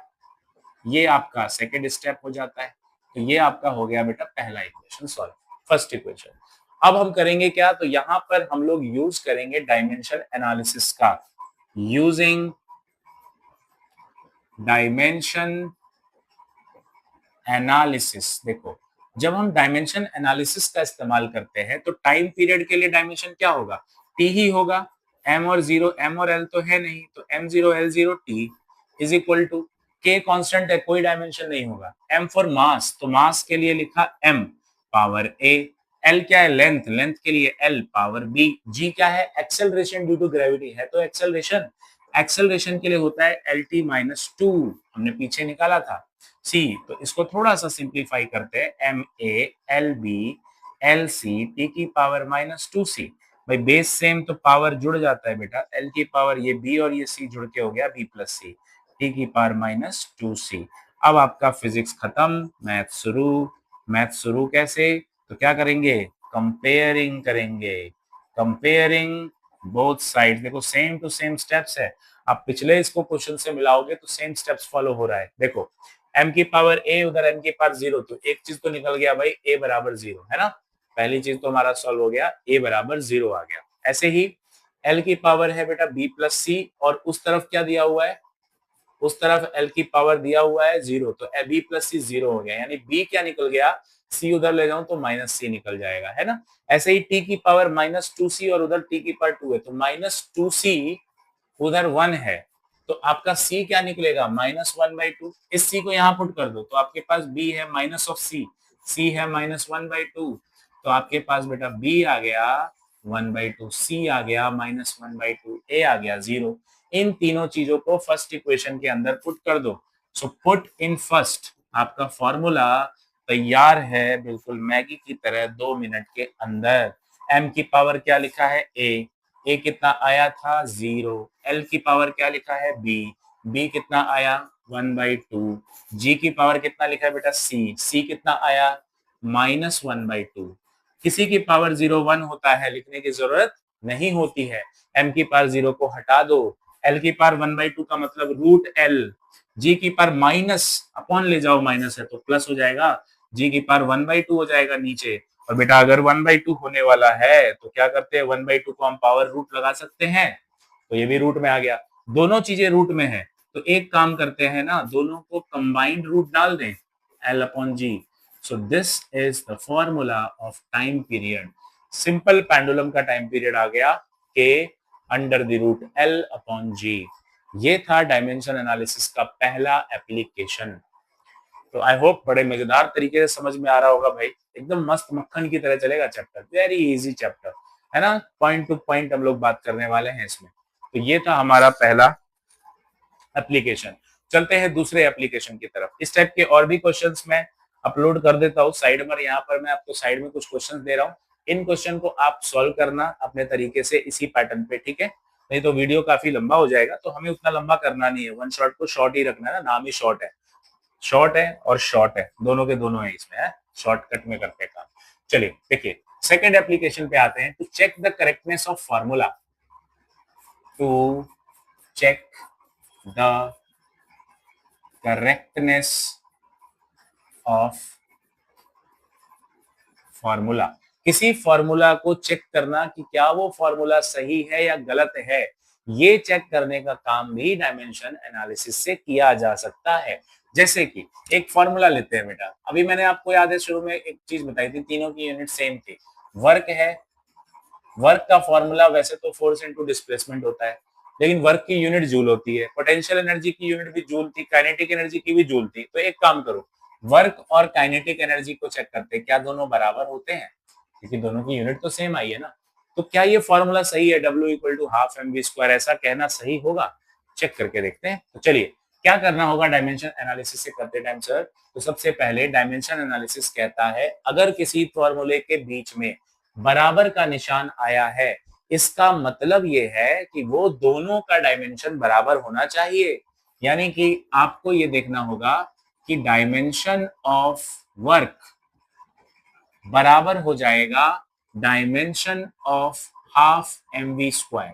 ये आपका सेकंड स्टेप हो जाता है। तो ये आपका हो गया बेटा पहला इक्वेशन सॉल्व, फर्स्ट इक्वेशन। अब हम करेंगे क्या, तो यहां पर हम लोग यूज करेंगे डायमेंशन एनालिसिस का, यूजिंग डायमेंशन एनालिसिस। देखो जब हम डायमेंशन एनालिसिस का इस्तेमाल करते हैं तो टाइम पीरियड के लिए डायमेंशन क्या होगा, टी ही होगा, एम और जीरो, एम और एल तो है नहीं, तो M zero L zero T is equal to K, constant है कोई डायमेंशन नहीं होगा, एम फॉर मास, तो मास के लिए लिखा एम पावर ए, एल क्या है लेंथ, लेंथ के लिए एल पावर बी, जी क्या है एक्सेलरेशन ड्यू टू ग्रेविटी है, तो एक्सेलरेशन, एक्सेलरेशन के लिए होता है एल टी माइनस टू, हमने पीछे निकाला था सी, तो इसको थोड़ा सा सिंप्लीफाई करते हैं, M A L B L C T की पावर माइनस टू सी, भाई बेस सेम तो पावर जुड़ जाता है बेटा, एल की पावर ये बी और ये सी जुड़ के हो गया बी प्लस सी, टी की पावर माइनस टू सी। अब आपका फिजिक्स खत्म, मैथ शुरू। मैथ शुरू कैसे, तो क्या करेंगे, कंपेयरिंग करेंगे, कंपेयरिंग बोथ साइड, देखो सेम टू सेम स्टेप्स है, आप पिछले इसको क्वेश्चन से मिलाओगे तो सेम स्टेप्स फॉलो हो रहा है। देखो m की पावर a उधर m की पावर जीरो, तो एक चीज तो निकल गया भाई, a बराबर जीरो है ना, पहली चीज तो हमारा सॉल्व हो गया, a बराबर जीरो आ गया। ऐसे ही l की पावर है बेटा b प्लस सी, और उस तरफ क्या दिया हुआ है, उस तरफ l की पावर दिया हुआ है जीरो, तो b प्लस सी जीरो हो गया, यानी b क्या निकल गया, c उधर ले जाऊं तो माइनस सी निकल जाएगा, है ना। ऐसे ही t की पावर माइनस टू सी और उधर t की पावर टू है, तो माइनस टू सी उधर वन है, तो आपका c क्या निकलेगा, माइनस वन बाई टू, इस c को यहाँ पुट कर दो, तो आपके पास b है माइनस ऑफ c, c है माइनस वन बाई टू, तो आपके पास बेटा b आ गया वन बाई टू, c आ गया minus one by two, a आ गया जीरो। इन तीनों चीजों को फर्स्ट इक्वेशन के अंदर पुट कर दो, सो पुट इन फर्स्ट, आपका फॉर्मूला तैयार है बिल्कुल मैगी की तरह 2 मिनट के अंदर। m की पावर क्या लिखा है a कितना आया था जीरो, l की पावर क्या लिखा है b कितना आया वन बाई टू, जी की पावर कितना लिखा है बेटा c कितना आया माइनस वन बाई टू। किसी की पावर जीरो वन होता है, लिखने की जरूरत नहीं होती है, m की पावर जीरो को हटा दो, l की पावर वन बाई टू का मतलब रूट l, जी की पावर माइनस अपॉन ले जाओ, माइनस है तो प्लस हो जाएगा, जी की पावर वन बाई टू हो जाएगा नीचे, और बेटा अगर वन बाई टू होने वाला है तो क्या करते हैं, वन बाई टू को हम पावर रूट लगा सकते हैं, तो ये भी रूट में आ गया, दोनों चीजें रूट में है, तो एक काम करते हैं ना, दोनों को कंबाइंड रूट डाल दें, L upon G. So this is the formula of time period, simple pendulum का टाइम पीरियड आ गया के under the root L upon G. ये था डायमेंशन एनालिसिस का पहला एप्लीकेशन। तो आई होप बड़े मजेदार तरीके से समझ में आ रहा होगा भाई, एकदम मस्त मक्खन की तरह चलेगा चैप्टर, वेरी इजी चैप्टर है ना, पॉइंट टू पॉइंट हम लोग बात करने वाले हैं इसमें। तो ये था हमारा पहला एप्लीकेशन। चलते हैं दूसरे एप्लीकेशन की तरफ। इस टाइप के और भी क्वेश्चंस मैं अपलोड कर देता हूँ साइड में, यहाँ पर मैं आपको साइड में कुछ क्वेश्चंस दे रहा हूँ, इन क्वेश्चन को आप सॉल्व करना अपने तरीके से इसी पैटर्न पे, ठीक है? नहीं तो वीडियो काफी लंबा हो जाएगा, तो हमें उतना लंबा करना नहीं है, वन शॉट को शॉर्ट ही रखना है ना, नाम ही शॉर्ट है। शॉर्ट है और शॉर्ट है, दोनों के दोनों है इसमें, है शॉर्टकट में करते काम। चलिए देखिए, सेकंड एप्लीकेशन पे आते हैं। To check the correctness of formula, to check the correctness of formula, किसी फार्मूला को चेक करना कि क्या वो फार्मूला सही है या गलत है, ये चेक करने का काम भी डायमेंशन एनालिसिस से किया जा सकता है। जैसे कि एक फार्मूला लेते हैं बेटा, अभी मैंने आपको याद है शुरू में एक चीज बताई थी, तीनों की यूनिट सेम थी। वर्क है, वर्क का फॉर्मूला वैसे तो फोर्स इनटू डिस्प्लेसमेंट होता है, लेकिन वर्क की यूनिट जूल होती है। पोटेंशियल एनर्जी की यूनिट भी जूल थी, काइनेटिक एनर्जी की भी जूल थी। तो एक काम करो, वर्क और काइनेटिक एनर्जी को चेक करते हैं क्या दोनों बराबर होते हैं, क्योंकि दोनों की यूनिट तो सेम आई है ना। तो क्या ये फॉर्मूला सही है, W equal to half mv², ऐसा कहना सही होगा? चेक करके देखते हैं। तो चलिए, क्या करना होगा डायमेंशन एनालिसिस से करते टाइम सर? तो सबसे पहले डायमेंशन एनालिसिस कहता है अगर किसी फॉर्मूले के बीच में बराबर का निशान आया है, इसका मतलब ये है कि वो दोनों का डायमेंशन बराबर होना चाहिए। यानी कि आपको ये देखना होगा कि डायमेंशन ऑफ वर्क बराबर हो जाएगा डायमेंशन ऑफ हाफ mv²,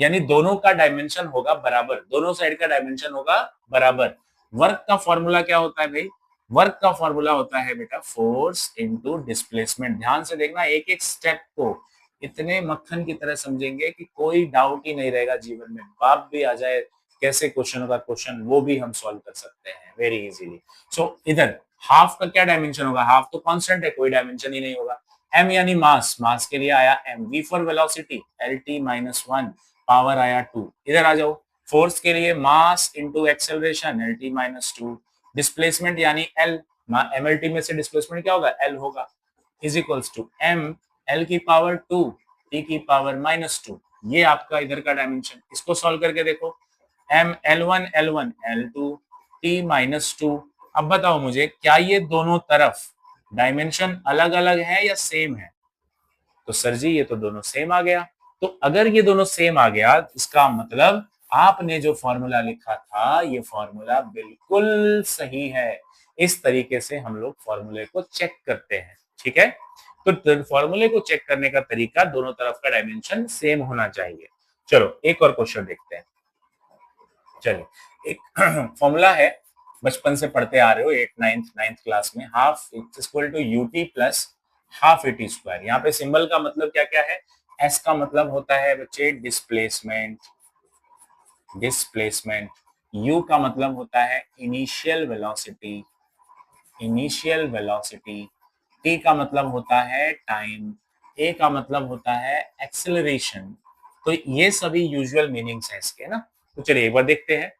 यानी दोनों का डायमेंशन होगा बराबर, दोनों साइड का डायमेंशन होगा बराबर। वर्क का फॉर्मूला क्या होता है भाई? वर्क का फॉर्मूला होता है बेटा फोर्स इनटू डिस्प्लेसमेंट। ध्यान से देखना, एक एक स्टेप को इतने मक्खन की तरह समझेंगे कि कोई डाउट ही नहीं रहेगा जीवन में, बाप भी आ जाए कैसे क्वेश्चन का क्वेश्चन, वो भी हम सॉल्व कर सकते हैं वेरी इजीली। सो इधर हाफ का क्या डायमेंशन होगा? हाफ तो कांस्टेंट है, कोई डायमेंशन ही नहीं होगा। m यानी मास, मास के लिए आया m, v for velocity lt-1, power आया 2। इधर आ जाओ, फोर्स के लिए mass into acceleration lt-2, displacement यानी l, mlt में से डिस्प्लेसमेंट क्या होगा? l होगा, is equals to m l की पावर 2 t की पावर -2। ये आपका इधर का डायमेंशन, इसको सॉल्व करके देखो, m l1 l1 l2 t -2। अब बताओ मुझे, क्या ये दोनों तरफ डायमेंशन अलग अलग है या सेम है? तो सर जी ये तो दोनों सेम आ गया। तो अगर ये दोनों सेम आ गया, इसका मतलब आपने जो फॉर्मूला लिखा था ये फॉर्मूला बिल्कुल सही है। इस तरीके से हम लोग फॉर्मूले को चेक करते हैं, ठीक है? तो फॉर्मूले को चेक करने का तरीका, दोनों तरफ का डायमेंशन सेम होना चाहिए। चलो एक और क्वेश्चन देखते हैं। चलिए, एक फॉर्मूला है, बचपन से पढ़ते आ रहे हो, एट नाइन्थ क्लास में, half equal to UT plus half AT square. यहाँ पे सिंबल का मतलब क्या क्या है? एस का मतलब होता है बच्चे डिस्प्लेसमेंट, डिस्प्लेसमेंट। यू का मतलब होता है initial velocity, initial velocity. T का मतलब होता है टाइम, ए का मतलब होता है एक्सेलरेशन। तो ये सभी यूजुअल मीनिंग्स हैं इसके ना। तो चलिए एक बार देखते हैं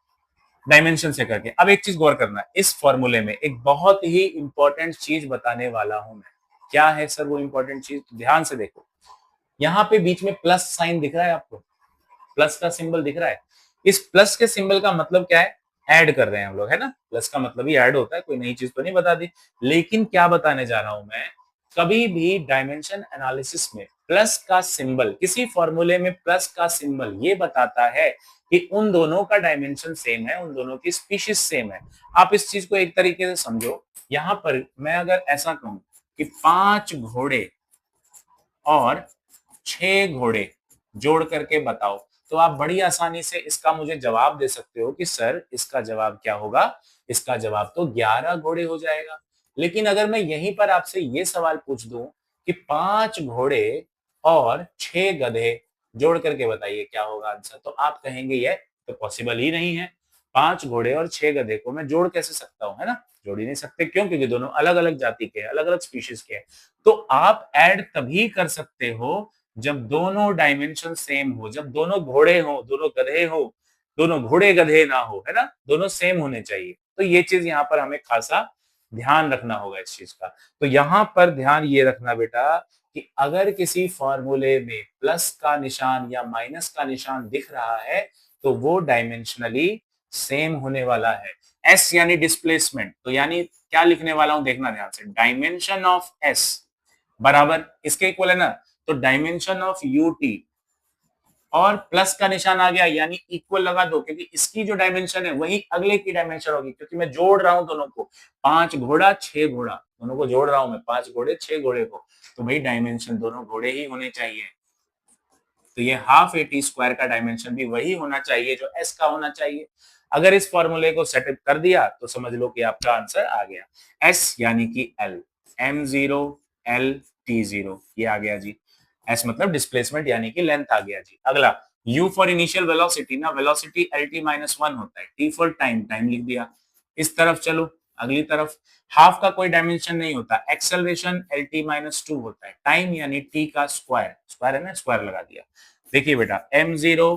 डायमेंशन से करके। अब एक चीज गौर करना, इस फॉर्मूले में एक बहुत ही इंपॉर्टेंट चीज बताने वाला हूं मैं। क्या है सर वो इंपॉर्टेंट चीज? ध्यान से देखो, यहाँ पे बीच में प्लस साइन दिख रहा है आपको, प्लस का सिंबल दिख रहा है। इस प्लस के सिंबल का मतलब क्या है? ऐड कर रहे हैं हम लोग, है ना? प्लस का मतलब ही ऐड होता है, कोई नई चीज तो नहीं बता दी। लेकिन क्या बताने जा रहा हूं मैं, कभी भी डायमेंशन एनालिसिस में प्लस का सिंबल, किसी फॉर्मूले में प्लस का सिंबल ये बताता है कि उन दोनों का डायमेंशन सेम है, उन दोनों की स्पीशीज सेम है। आप इस चीज को एक तरीके से समझो, यहां पर मैं अगर ऐसा कहूं कि 5 घोड़े और 6 घोड़े जोड़ करके बताओ, तो आप बड़ी आसानी से इसका मुझे जवाब दे सकते हो कि सर इसका जवाब क्या होगा? इसका जवाब तो 11 घोड़े हो जाएगा। लेकिन अगर मैं यहीं पर आपसे ये सवाल पूछ दूं कि 5 घोड़े और 6 गधे जोड़ करके बताइए क्या होगा आंसर, तो आप कहेंगे ये तो पॉसिबल ही नहीं है। 5 घोड़े और 6 गधे को मैं जोड़ कैसे सकता हूं, है ना? जोड़ ही नहीं सकते। क्यों? क्योंकि दोनों अलग अलग जाति के हैं, अलग अलग स्पीशीज के हैं। तो आप ऐड तभी कर सकते हो जब दोनों डायमेंशन सेम हो, जब दोनों घोड़े हो, दोनों गधे हो, दोनों घोड़े गधे ना हो, है ना, दोनों सेम होने चाहिए। तो ये चीज यहाँ पर हमें खासा ध्यान रखना होगा इस चीज का। तो यहाँ पर ध्यान ये रखना बेटा कि अगर किसी फॉर्मूले में प्लस का निशान या माइनस का निशान दिख रहा है तो वो डायमेंशनली सेम होने वाला है। एस यानी डिस्प्लेसमेंट, तो यानी क्या लिखने वाला हूं देखना ध्यान से, डायमेंशन ऑफ एस बराबर इसके इक्वल है ना, तो डायमेंशन ऑफ यूटी और प्लस का निशान आ गया यानी इक्वल लगा दो, क्योंकि इसकी जो डायमेंशन है वही अगले की डायमेंशन होगी, क्योंकि मैं जोड़ रहा हूं दोनों को, 5 घोड़ा 6 घोड़ा, दोनों को जोड़ रहा हूं मैं, 5 घोड़े 6 घोड़े को, तो भाई डायमेंशन दोनों घोड़े ही होने चाहिए। तो ये हाफ ए टी स्क्वायर का डायमेंशन भी वही होना चाहिए जो एस का होना चाहिए। अगर इस फॉर्मूले को सेटअप कर दिया तो समझ लो कि आपका आंसर आ गया। एस यानी कि एल, M0 L T0 ये आ गया जी। एस मतलब डिस्प्लेसमेंट यानी कि लेंथ आ गया जी। अगला U फॉर इनिशियल वेलोसिटी, ना वेलोसिटी LT-1 होता है, T फॉर टाइम, टाइम लिख दिया। इस तरफ चलो, अगली तरफ हाफ का कोई डायमेंशन नहीं होता, एक्सेलरेशन LT-2 होता है, टाइम यानी T का स्क्वायर, स्क्वायर है ना, स्क्वायर लगा दिया। देखिए बेटा M0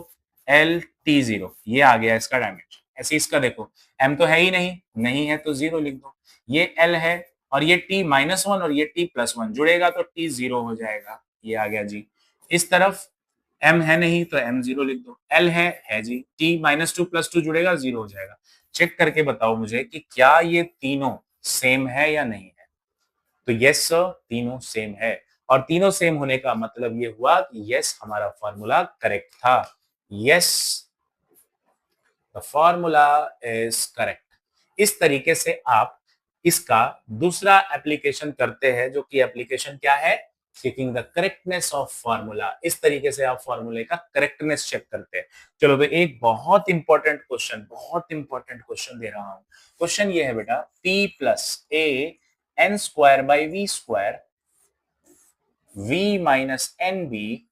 L T0 ये आ गया इसका डायमेंशन। ऐसे इसका देखो, M तो है ही नहीं, नहीं है तो 0 लिख दो, ये L है और ये T-1 और ये T+1 जुड़ेगा तो T0 हो जाएगा, ये आ गया जी। इस तरफ M है नहीं तो M0 लिख दो, L है जी, T-2+2 जुड़ेगा 0 हो जाएगा। चेक करके बताओ मुझे कि क्या ये तीनों सेम है या नहीं है। तो यस सर, तीनों सेम है, और तीनों सेम होने का मतलब ये हुआ कि यस हमारा फॉर्मूला करेक्ट था। Yes, the formula is correct. इस तरीके से आप इसका दूसरा एप्लीकेशन करते हैं, जो कि एप्लीकेशन क्या है, checking the correctness of formula. इस तरीके से आप फॉर्मूले का करेक्टनेस चेक करते हैं। चलो तो एक बहुत इंपॉर्टेंट क्वेश्चन, बहुत इंपॉर्टेंट क्वेश्चन दे रहा हूं। क्वेश्चन ये है बेटा, p plus A N square by V square v minus N B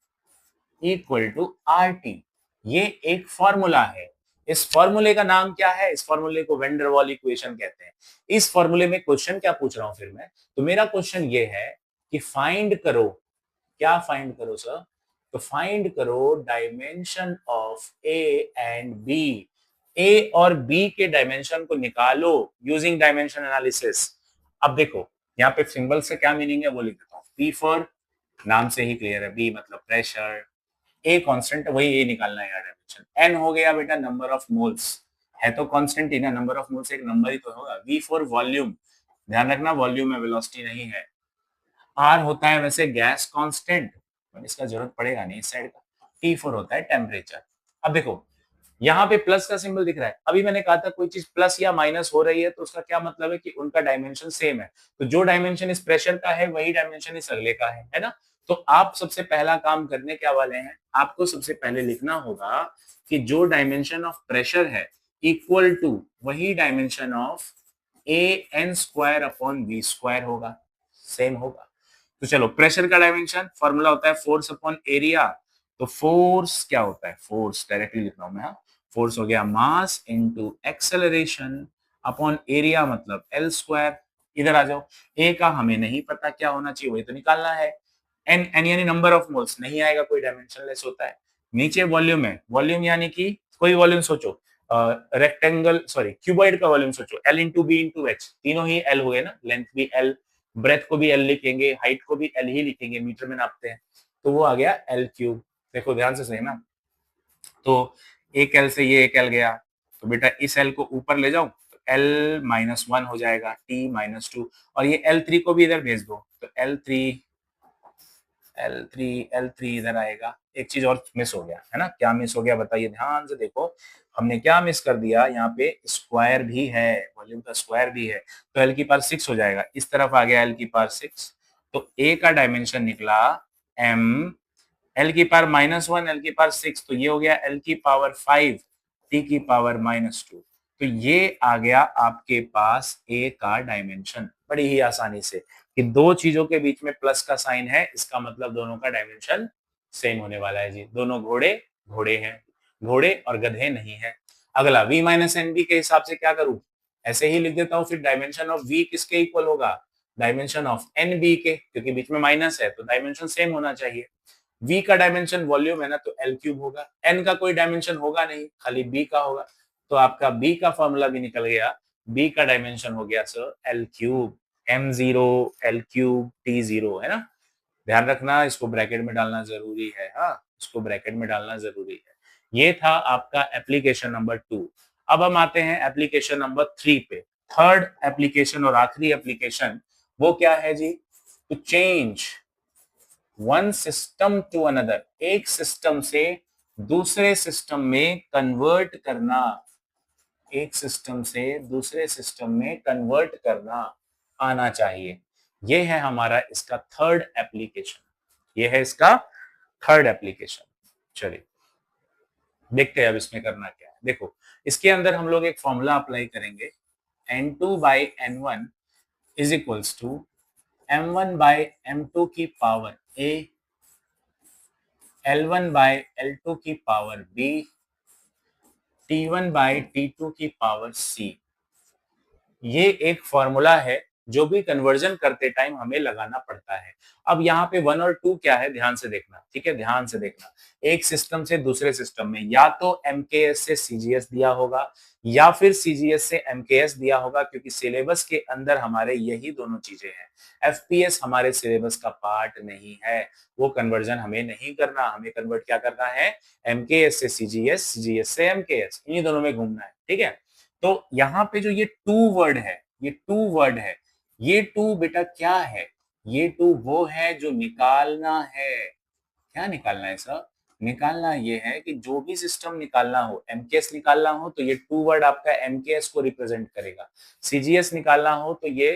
equal to R T, ये एक फॉर्मूला है। इस फॉर्मूले का नाम क्या है, इस फॉर्मूले को वेंडर वॉल इक्वेशन कहते हैं। इस फॉर्मूले में क्वेश्चन क्या पूछ रहा हूं फिर मैं, तो मेरा क्वेश्चन ये है कि फाइंड करो, क्या फाइंड करो सर, तो फाइंड करो dimension of A and B. A और बी के डायमेंशन को निकालो यूजिंग डायमेंशन एनालिसिस। अब देखो यहाँ पे सिंबल से क्या मीनिंग है वो लिख देता हूँ। पी फॉर, नाम से ही क्लियर है, बी मतलब प्रेशर, ए कांस्टेंट है, वही ए निकालना है यार डायमेंशन। एन हो गया बेटा नंबर ऑफ मोल्स, है तो कांस्टेंट ही ना, नंबर ऑफ मोल्स एक नंबर ही तो होगा। वी फॉर वॉल्यूम, ध्यान रखना वॉल्यूम है, वेलोसिटी नहीं है। आर होता है वैसे गैस कांस्टेंट, पर इसका जरूरत पड़ेगा नहीं इस साइड का। टी फॉर होता है टेम्परेचर। अब देखो यहाँ पे प्लस का सिंबल दिख रहा है, अभी मैंने कहा था कोई चीज प्लस या माइनस हो रही है तो उसका क्या मतलब है कि उनका डायमेंशन सेम है। तो जो डायमेंशन इस प्रेशर का है वही डायमेंशन इस अगले का है ना। तो आप सबसे पहला काम करने क्या वाले हैं, आपको सबसे पहले लिखना होगा कि जो डायमेंशन ऑफ प्रेशर है इक्वल टू वही dimension of A N square upon V square होगा, सेम होगा। तो चलो प्रेशर का डायमेंशन फॉर्मूला होता है फोर्स अपॉन एरिया। तो फोर्स क्या होता है, फोर्स डायरेक्टली लिख रहा हूं मैं, हाँ, फोर्स हो गया मास इनटू एक्सेलरेशन अपॉन एरिया मतलब एल स्क्वायर। इधर आ जाओ, ए का हमें नहीं पता क्या होना चाहिए, वही तो निकालना है। एन, एन यानी नंबर ऑफ मोल्स, नहीं आएगा, कोई डायमेंशनलेस होता है। नीचे वॉल्यूम है, वॉल्यूम यानी कि कोई वॉल्यूम सोचो, रेक्टेंगल सॉरी क्यूबॉइड का वॉल्यूम सोचो, L into B into H, तीनों ही एल हुए ना, लेंथ भी एल, ब्रेथ को भी एल लिखेंगे, हाइट को भी एल ही लिखेंगे, मीटर में नापते हैं, तो वो आ गया एल क्यूब। देखो ध्यान से सही ना, तो एक एल से ये एक एल गया, तो बेटा इस एल को ऊपर ले जाऊं तो L-1 हो जाएगा, T-2, और ये L3 को भी इधर भेज दो तो L3 L3 इधर आएगा। एक चीज और मिस हो गया है ना, क्या मिस हो गया बताइए, ध्यान से देखो, हमने क्या मिस कर दिया, यहाँ पे स्क्वायर भी है, वॉल्यूम का स्क्वायर भी है, तो L की पावर 6 हो जाएगा, इस तरफ आ गया L की पावर 6, तो A का डायमेंशन निकला M, L की पावर -1, L की पावर 6, तो ये हो गया L की पावर 5, T की पावर -2, तो ये आ गया आपके पास A का डायमेंशन, बड़ी ही आसानी से, कि दो चीजों के बीच में प्लस का साइन है, इसका मतलब दोनों का डायमेंशन सेम होने वाला है जी। दोनों घोड़े घोड़े हैं, घोड़े और गधे नहीं है। अगला v माइनस एन बी के हिसाब से क्या करूं, ऐसे ही लिख देता हूं, फिर डायमेंशन ऑफ v किसके इक्वल होगा, डायमेंशन ऑफ एन बी के, क्योंकि बीच में माइनस है तो डायमेंशन सेम होना चाहिए। v का डायमेंशन वॉल्यूम है ना, तो l क्यूब होगा। n का कोई डायमेंशन होगा नहीं, खाली b का होगा, तो आपका b का फॉर्मूला भी निकल गया। b का डायमेंशन हो गया sir l cube, m0 l cube t0, है ना। ध्यान रखना, इसको ब्रैकेट में डालना जरूरी है। हाँ, इसको ब्रैकेट में डालना जरूरी है। ये था आपका एप्लीकेशन नंबर 2। अब हम आते हैं एप्लीकेशन नंबर 3 पे। थर्ड एप्लीकेशन और आखिरी एप्लीकेशन वो क्या है जी? To change one system to another, एक सिस्टम से दूसरे सिस्टम में कन्वर्ट करना, एक सिस्टम से दूसरे सिस्टम में कन्वर्ट करना आना चाहिए। ये है हमारा इसका थर्ड एप्लीकेशन, ये है इसका थर्ड एप्लीकेशन। चलिए देखते हैं अब इसमें करना क्या है। देखो, इसके अंदर हम लोग एक फॉर्मूला अप्लाई करेंगे, n2 by n1 is equals to m1 by m2 की power a, L1 bye L2 की power b, T1 bye T2 की पावर c। ये एक फॉर्मूला है जो भी कन्वर्जन करते टाइम हमें लगाना पड़ता है। अब यहाँ पे 1 और 2 क्या है, ध्यान से देखना, ठीक है, ध्यान से देखना। एक सिस्टम से दूसरे सिस्टम में या तो एमकेएस से सीजीएस दिया होगा या फिर सीजीएस से एमकेएस दिया होगा, क्योंकि सिलेबस के अंदर हमारे यही दोनों चीजें हैं। एफपीएस हमारे सिलेबस का पार्ट नहीं है, वो कन्वर्जन हमें नहीं करना, हमें कन्वर्ट क्या करना है, एमकेएस से सीजीएस, सीजीएस से एमकेएस, इन्हीं दोनों में घूमना है, ठीक है। तो यहाँ पे जो ये टू वर्ड है, ये टू वर्ड है, ये टू बेटा क्या है, ये टू वो है जो निकालना है। क्या निकालना है सर? निकालना ये है कि जो भी सिस्टम निकालना हो, एमकेएस निकालना हो तो ये टू वर्ड आपका एमकेएस को रिप्रेजेंट करेगा, सीजीएस निकालना हो तो ये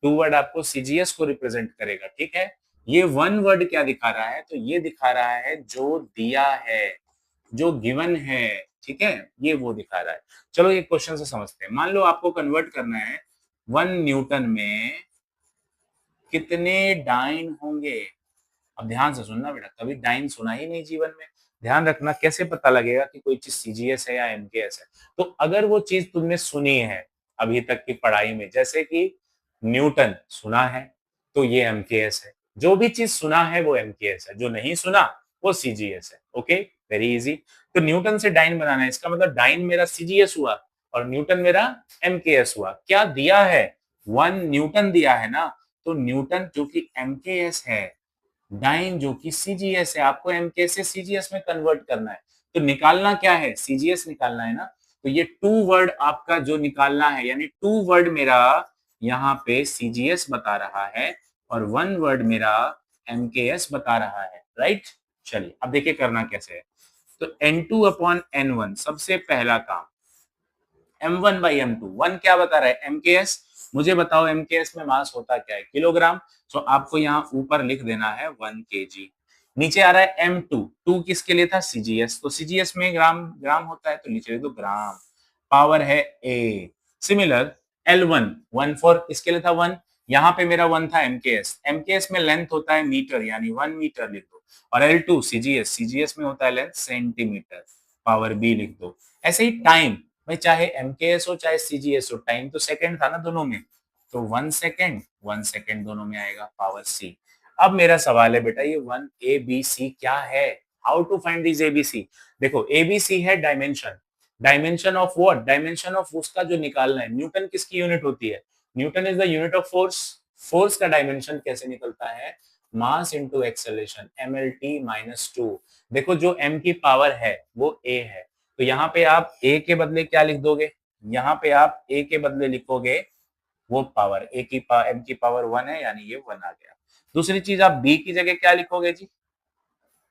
टू वर्ड आपको सीजीएस को रिप्रेजेंट करेगा, ठीक है। ये वन वर्ड क्या दिखा रहा है, तो ये दिखा रहा है जो दिया है, जो गिवन है, ठीक है, ये वो दिखा रहा है। चलो एक क्वेश्चन से समझते हैं। मान लो आपको कन्वर्ट करना है 1 न्यूटन में कितने डाइन होंगे। अब ध्यान से सुनना बेटा, कभी डाइन सुना ही नहीं जीवन में। ध्यान रखना, कैसे पता लगेगा कि कोई चीज सीजीएस है या एमकेएस है। तो अगर वो चीज तुमने सुनी है अभी तक की पढ़ाई में, जैसे कि न्यूटन सुना है तो ये एमकेएस है, जो भी चीज सुना है वो एमकेएस है, जो नहीं सुना वो सीजीएस है। Okay, very easy. तो न्यूटन से डाइन बनाना है, इसका मतलब डाइन मेरा सीजीएस हुआ और न्यूटन मेरा एमकेएस हुआ। क्या दिया है, 1 न्यूटन दिया है ना, तो न्यूटन जो कि एमकेएस है, डाइन जो कि सीजीएस है, आपको एमके से सीजीएस में कन्वर्ट करना है। तो निकालना क्या है, सीजीएस निकालना है ना। तो ये टू वर्ड आपका जो निकालना है, यानी टू वर्ड मेरा यहाँ पे सीजीएस बता रहा है और वन वर्ड मेरा एमकेएस बता रहा है, राइट। चलिए अब देखिए करना कैसे है। तो n2 अपॉन n1, सबसे पहला काम m1 बाई m2, वन क्या बता रहा है, एमकेएस। मुझे बताओ एमकेएस में मास होता क्या है, किलोग्राम। तो आपको यहाँ ऊपर लिख देना है 1 kg। नीचे आ रहा है m2, टू किसके लिए था, सीजीएस, तो सीजीएस में ग्राम ग्राम होता है, तो नीचे लिख दो ग्राम। पावर है a। सिमिलर L1, 1 4 किसके लिए था, 1, यहाँ पे मेरा 1 था एमकेएस, एमकेएस में लेंथ होता है मीटर, यानी 1 मीटर लिख दो। और L2 सीजीएस, सीजीएस में होता है लेंथ सेंटीमीटर, पावर b लिख दो। ऐसे ही टाइम, भाई चाहे एमकेएस हो चाहे सीजीएस हो, टाइम तो सेकंड था ना दोनों में, तो 1 सेकेंड 1 सेकेंड दोनों में आएगा, पावर सी। अब मेरा सवाल है बेटा, ये 1 ABC क्या है, how to find this ABC. देखो एबीसी है dimension, dimension of what, dimension of उसका जो निकालना है। न्यूटन किसकी यूनिट होती है, Newton is the unit of force. Force का डायमेंशन कैसे निकलता है, मास इंटू एक्सेलरेशन, mlt-2। देखो जो m की पावर है वो a है, तो यहाँ पे आप a के बदले क्या लिख दोगे, यहाँ पे आप a के बदले लिखोगे वो पावर, a की पावर, m की पावर 1 है, यानी ये 1 आ गया। दूसरी चीज आप b की जगह क्या लिखोगे जी,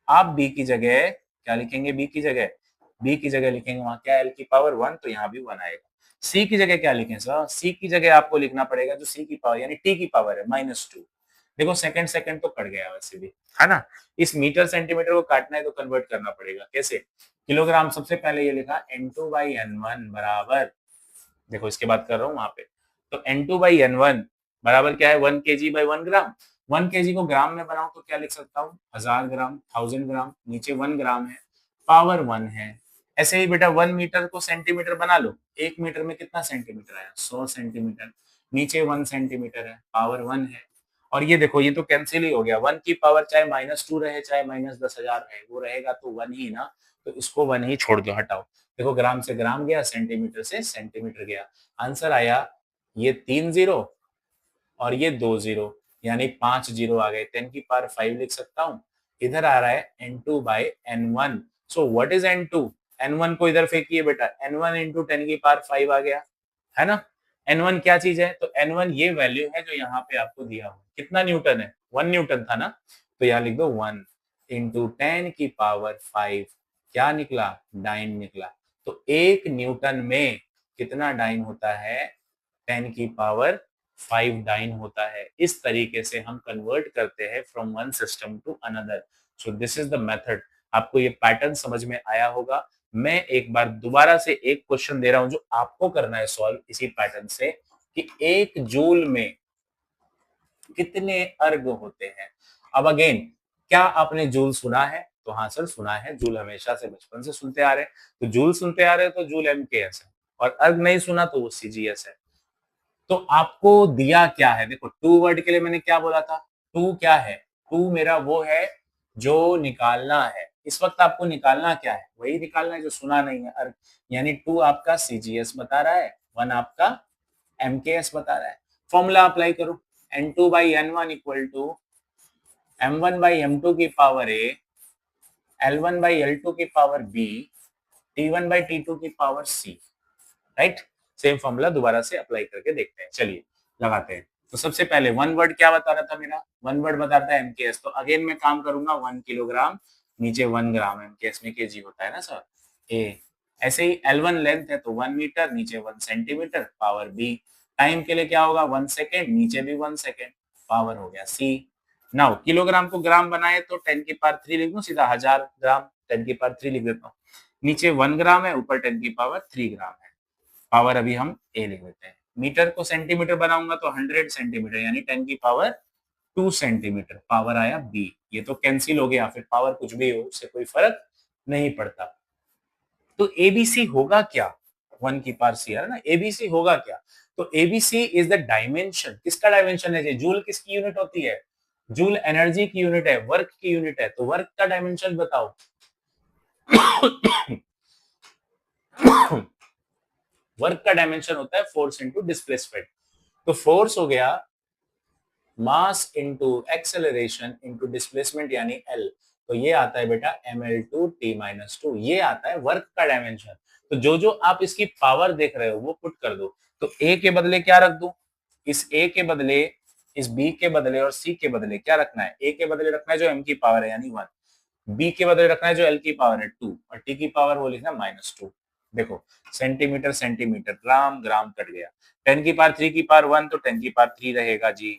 आप b की जगह क्या लिखेंगे, b की जगह, b की जगह लिखेंगे वहां क्या, l की पावर 1, तो यहाँ भी 1 आएगा। c की जगह क्या लिखें सर, c की जगह आपको लिखना पड़ेगा जो c की पावर यानी t की पावर है -2। देखो सेकंड सेकंड तो कट गया वैसे भी, है ना। इस मीटर सेंटीमीटर को काटना है तो कन्वर्ट करना पड़ेगा, कैसे, किलोग्राम। सबसे पहले ये लिखा n2 बाई n1 बराबर, देखो इसके बात कर रहा हूँ वहां पे, तो n2 बाई n1 बराबर क्या है, 1 kg बाई 1 ग्राम। 1 kg को ग्राम में बनाऊं तो क्या लिख सकता हूँ, 1000 ग्राम, 1000 ग्राम, नीचे 1 ग्राम है, पावर 1 है। ऐसे ही बेटा 1 मीटर को सेंटीमीटर बना लो, 1 मीटर में कितना सेंटीमीटर आया, 100 सेंटीमीटर, नीचे 1 सेंटीमीटर है, पावर 1 है। और ये देखो ये तो कैंसिल ही हो गया, 1 की पावर चाहे -2 रहे चाहे -10,000 रहे, वो रहेगा तो 1 ही ना, तो इसको 1 ही छोड़ दो, हटाओ। देखो ग्राम से ग्राम गया, सेंटीमीटर से सेंटीमीटर गया, आंसर आया ये 3 जीरो और ये 2 जीरो, यानी 5 जीरो आ गए। 10 की पावर 5 लिख सकता हूँ। इधर आ रहा है n2/n1। So what is n2? n1 को इधर फेंकिए बेटा, n1 इंटू 10 की पावर 5 आ गया, है ना। n1 क्या चीज है? तो n1 ये वैल्यू है जो यहाँ पे आपको दिया हुआ। कितना न्यूटन है? 1 न्यूटन था ना, तो यहाँ लिख दो 1 इंटू 10 की पावर 5, क्या निकला? डाइन निकला। तो 1 न्यूटन में कितना डाइन होता है? 10 की पावर 5 डाइन होता है। इस तरीके से हम कन्वर्ट करते हैं from one system to another. So this is the method. आपको ये पैटर्न समझ में आया होगा। मैं एक बार दोबारा से एक क्वेश्चन दे रहा हूं जो आपको करना है सॉल्व इसी पैटर्न से, कि 1 जूल में कितने अर्ग होते हैं। अब अगेन, क्या आपने जूल सुना है? तो हाँ सर सुना है, जूल हमेशा से बचपन से सुनते आ रहे हैं। तो जूल सुनते आ रहे हैं तो जूल एमकेएस है, और अर्ग नहीं सुना तो वो सीजीएस है। तो आपको दिया क्या है? देखो टू वर्ड के लिए मैंने क्या बोला था? टू क्या है? टू मेरा वो है जो निकालना है। इस वक्त आपको निकालना क्या है? वही निकालना है जो सुना नहीं है, अर्ग। यानी टू आपका सीजीएस बता रहा है, वन आपका एमकेएस बता रहा है। फॉर्मूला अप्लाई करो, n2/n1 इक्वल टू m1/m2 की पावर a, L1/L2 की पावर b, T1/T2 की power c। Right. Same formula दोबारा से अप्लाई करके देखते हैं, चलिए लगाते हैं। तो सबसे पहले वन वर्ड क्या बता रहा था मेरा? वन वर्ड बता रहा था एमकेएस। तो अगेन मैं काम करूंगा 1 किलोग्राम, नीचे 1 ग्राम, एमकेएस में केजी होता है ना सर, ए। ऐसे ही L1 लेंथ है तो 1 मीटर, नीचे 1 सेंटीमीटर, पावर बी। टाइम के लिए क्या होगा? 1 सेकेंड, नीचे भी 1 सेकेंड, पावर हो गया सी। नाउ किलोग्राम को ग्राम बनाए तो 10 की पावर 3 लिख दूं, सीधा 1000 ग्राम 10 की पावर 3 लिख देता हूँ। नीचे 1 ग्राम है, ऊपर 10 की पावर 3 ग्राम है, पावर अभी हम ए लिख देते हैं। मीटर को सेंटीमीटर बनाऊंगा तो 100 सेंटीमीटर, यानी 10 की पावर 2 सेंटीमीटर, पावर आया बी। ये तो कैंसिल हो गया, फिर पावर कुछ भी हो उससे कोई फर्क नहीं पड़ता। तो एबीसी होगा क्या? 1 की पावर सी है ना, एबीसी होगा क्या? तो एबीसी इज द डायमेंशन। किसका डायमेंशन है? जूल किसकी यूनिट होती है? जूल एनर्जी की यूनिट है, वर्क की यूनिट है। तो वर्क का डायमेंशन बताओ। वर्क का डायमेंशन होता है फोर्स इंटू डिस्प्लेसमेंट। तो फोर्स हो गया mass into acceleration into displacement यानी एल। तो ये आता है बेटा ml/t-2, ये आता है वर्क का डायमेंशन। तो जो जो आप इसकी पावर देख रहे हो वो पुट कर दो। तो ए के बदले क्या रख दू? इस ए के बदले, इस बी के बदले और सी के बदले क्या रखना है? ए के बदले रखना है जो एम की पावर है यानी 1, बी के बदले रखना है जो एल की पावर है 2, और टी की पावर वो लिखना -2। देखो सेंटीमीटर सेंटीमीटर, ग्राम ग्राम कट गया। 10 की पावर 3 की पावर 1 तो 10 की पावर 3 रहेगा जी।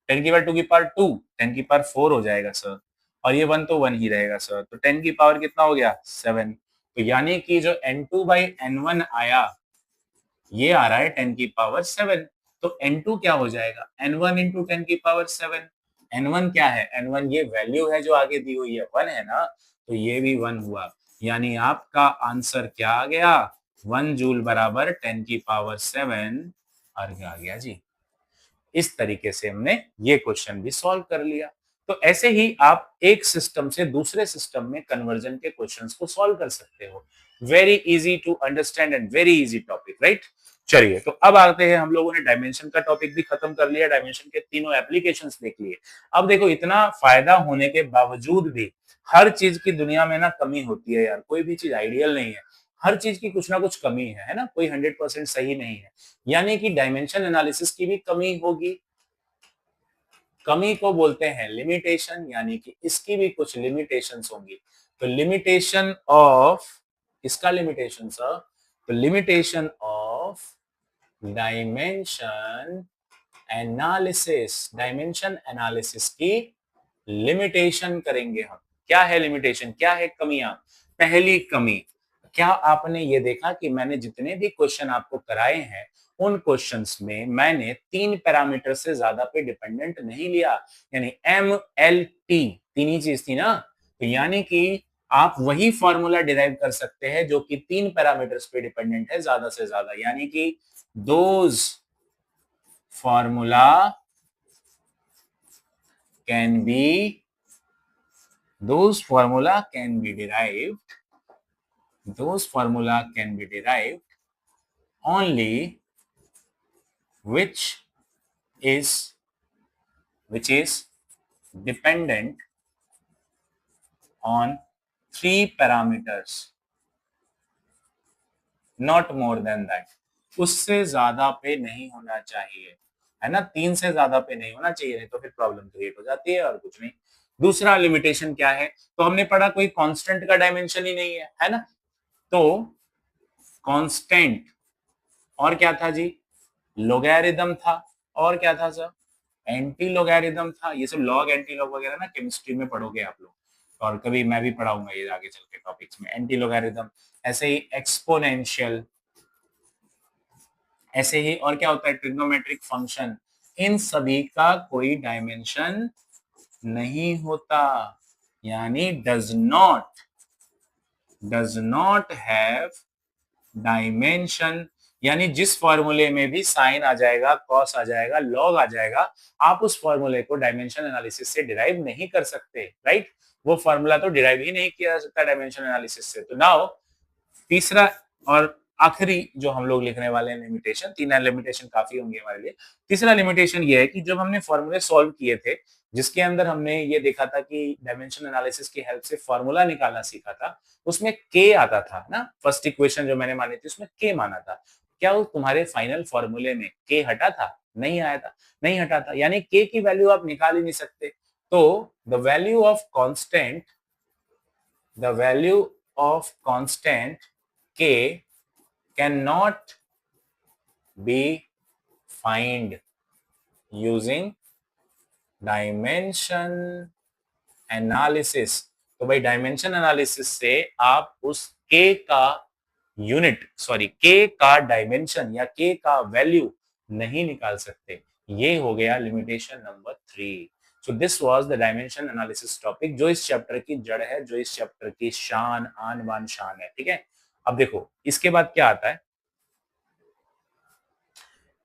10 की पावर 2 की पावर 2, 10 की पावर 4 हो जाएगा सर, और ये 1 तो 1 ही रहेगा सर। तो 10 की पावर कितना हो गया? 7। तो यानी कि जो n2/n1 आया ये आ रहा है 10 की पावर 7। तो n2 क्या हो जाएगा? n1 इंटू 10 की पावर 7। n1 क्या है? n1 ये वैल्यू है जो आगे दी हुई है, 1 है ना, तो ये भी 1 हुआ। यानी आपका आंसर क्या आ गया? 1 जूल बराबर 10 की पावर 7 अर्ग आ गया जी। इस तरीके से हमने ये क्वेश्चन भी सॉल्व कर लिया। तो ऐसे ही आप एक सिस्टम से दूसरे सिस्टम में कन्वर्जन के क्वेश्चंस को सॉल्व कर सकते हो। Very easy to understand and very easy topic, right. चलिए तो अब आते हैं, हम लोगों ने डायमेंशन का टॉपिक भी खत्म कर लिया, डायमेंशन के तीनों एप्लीकेशंस देख लिए। अब देखो इतना फायदा होने के बावजूद भी हर चीज की दुनिया में ना कमी होती है यार, कोई भी चीज आइडियल नहीं है, हर चीज की कुछ ना कुछ कमी है ना, कोई 100% सही नहीं है। यानी कि डायमेंशन एनालिसिस की भी कमी होगी। कमी को बोलते हैं लिमिटेशन, यानी कि इसकी भी कुछ लिमिटेशंस होंगी। तो लिमिटेशन ऑफ, इसका लिमिटेशन सर, तो limitation of dimension analysis, dimension analysis की लिमिटेशन करेंगे हम। क्या है लिमिटेशन, क्या है कमियां? पहली कमी, क्या आपने ये देखा कि मैंने जितने भी क्वेश्चन आपको कराए हैं उन क्वेश्चंस में मैंने 3 पैरामीटर से ज्यादा पे डिपेंडेंट नहीं लिया, यानी एम एल टी तीन ही चीज थी ना। तो यानी कि आप वही फॉर्मूला डिराइव कर सकते हैं जो कि 3 पैरामीटर्स पे डिपेंडेंट है ज्यादा से ज्यादा, यानी कि those formula can be, those formula can be derived, those formula can be derived only which is dependent on three parameters, not more than that. उससे ज्यादा पे नहीं होना चाहिए, है ना, तीन से ज्यादा पे नहीं होना चाहिए, नहीं तो फिर प्रॉब्लम क्रिएट हो जाती है और कुछ नहीं। दूसरा लिमिटेशन क्या है, तो हमने पढ़ा कोई कांस्टेंट का डायमेंशन ही नहीं है ना, तो कांस्टेंट और क्या था जी, लोगैरिथम था, और क्या था सर, एंटी लोगैरिथम था। ये सब लॉग एंटी लॉग वगैरह ना केमिस्ट्री में पढ़ोगे आप लोग, और कभी मैं भी पढ़ाऊंगा ये आगे चल के टॉपिक्स में, एंटी लोगैरिथम। ऐसे ही एक्सपोनेंशियल, ऐसे ही और क्या होता है, ट्रिग्नोमेट्रिक फंक्शन। इन सभी का कोई डायमेंशन नहीं होता, यानी डज नॉट हैव डायमेंशन। यानी जिस फॉर्मूले में भी साइन आ जाएगा, कॉस आ जाएगा, लॉग आ जाएगा, आप उस फॉर्मूले को डायमेंशन एनालिसिस से डिराइव नहीं कर सकते, राइट। वो फॉर्मूला तो डिराइव ही नहीं किया जा सकता डायमेंशन एनालिसिस से। तो नाउ तीसरा और आखिरी जो हम लोग लिखने वाले हैं लिमिटेशन, तीन लिमिटेशन काफी होंगे हमारे लिए। तीसरा लिमिटेशन ये है कि जब हमने फॉर्मूले सॉल्व किए थे, जिसके अंदर हमने ये देखा था कि डायमेंशन एनालिसिस की हेल्प से फॉर्मूला निकालना सीखा था, उसमें के आता था ना, फर्स्ट इक्वेशन जो मैंने मानी थी उसमें के माना था। क्या वो तुम्हारे फाइनल फॉर्मूले में के हटा था? नहीं आया था, नहीं हटा था, यानी के की वैल्यू आप निकाल ही नहीं सकते। तो the value of constant, the value of constant के cannot be find using dimension analysis। तो भाई डायमेंशन एनालिसिस से आप उस k का यूनिट, सॉरी k का डायमेंशन या k का वैल्यू नहीं निकाल सकते। ये हो गया limitation number 3। So this was the dimension analysis topic, जो इस चैप्टर की जड़ है, जो इस चैप्टर की शान, आन बान शान है, ठीक है। अब देखो इसके बाद क्या आता है,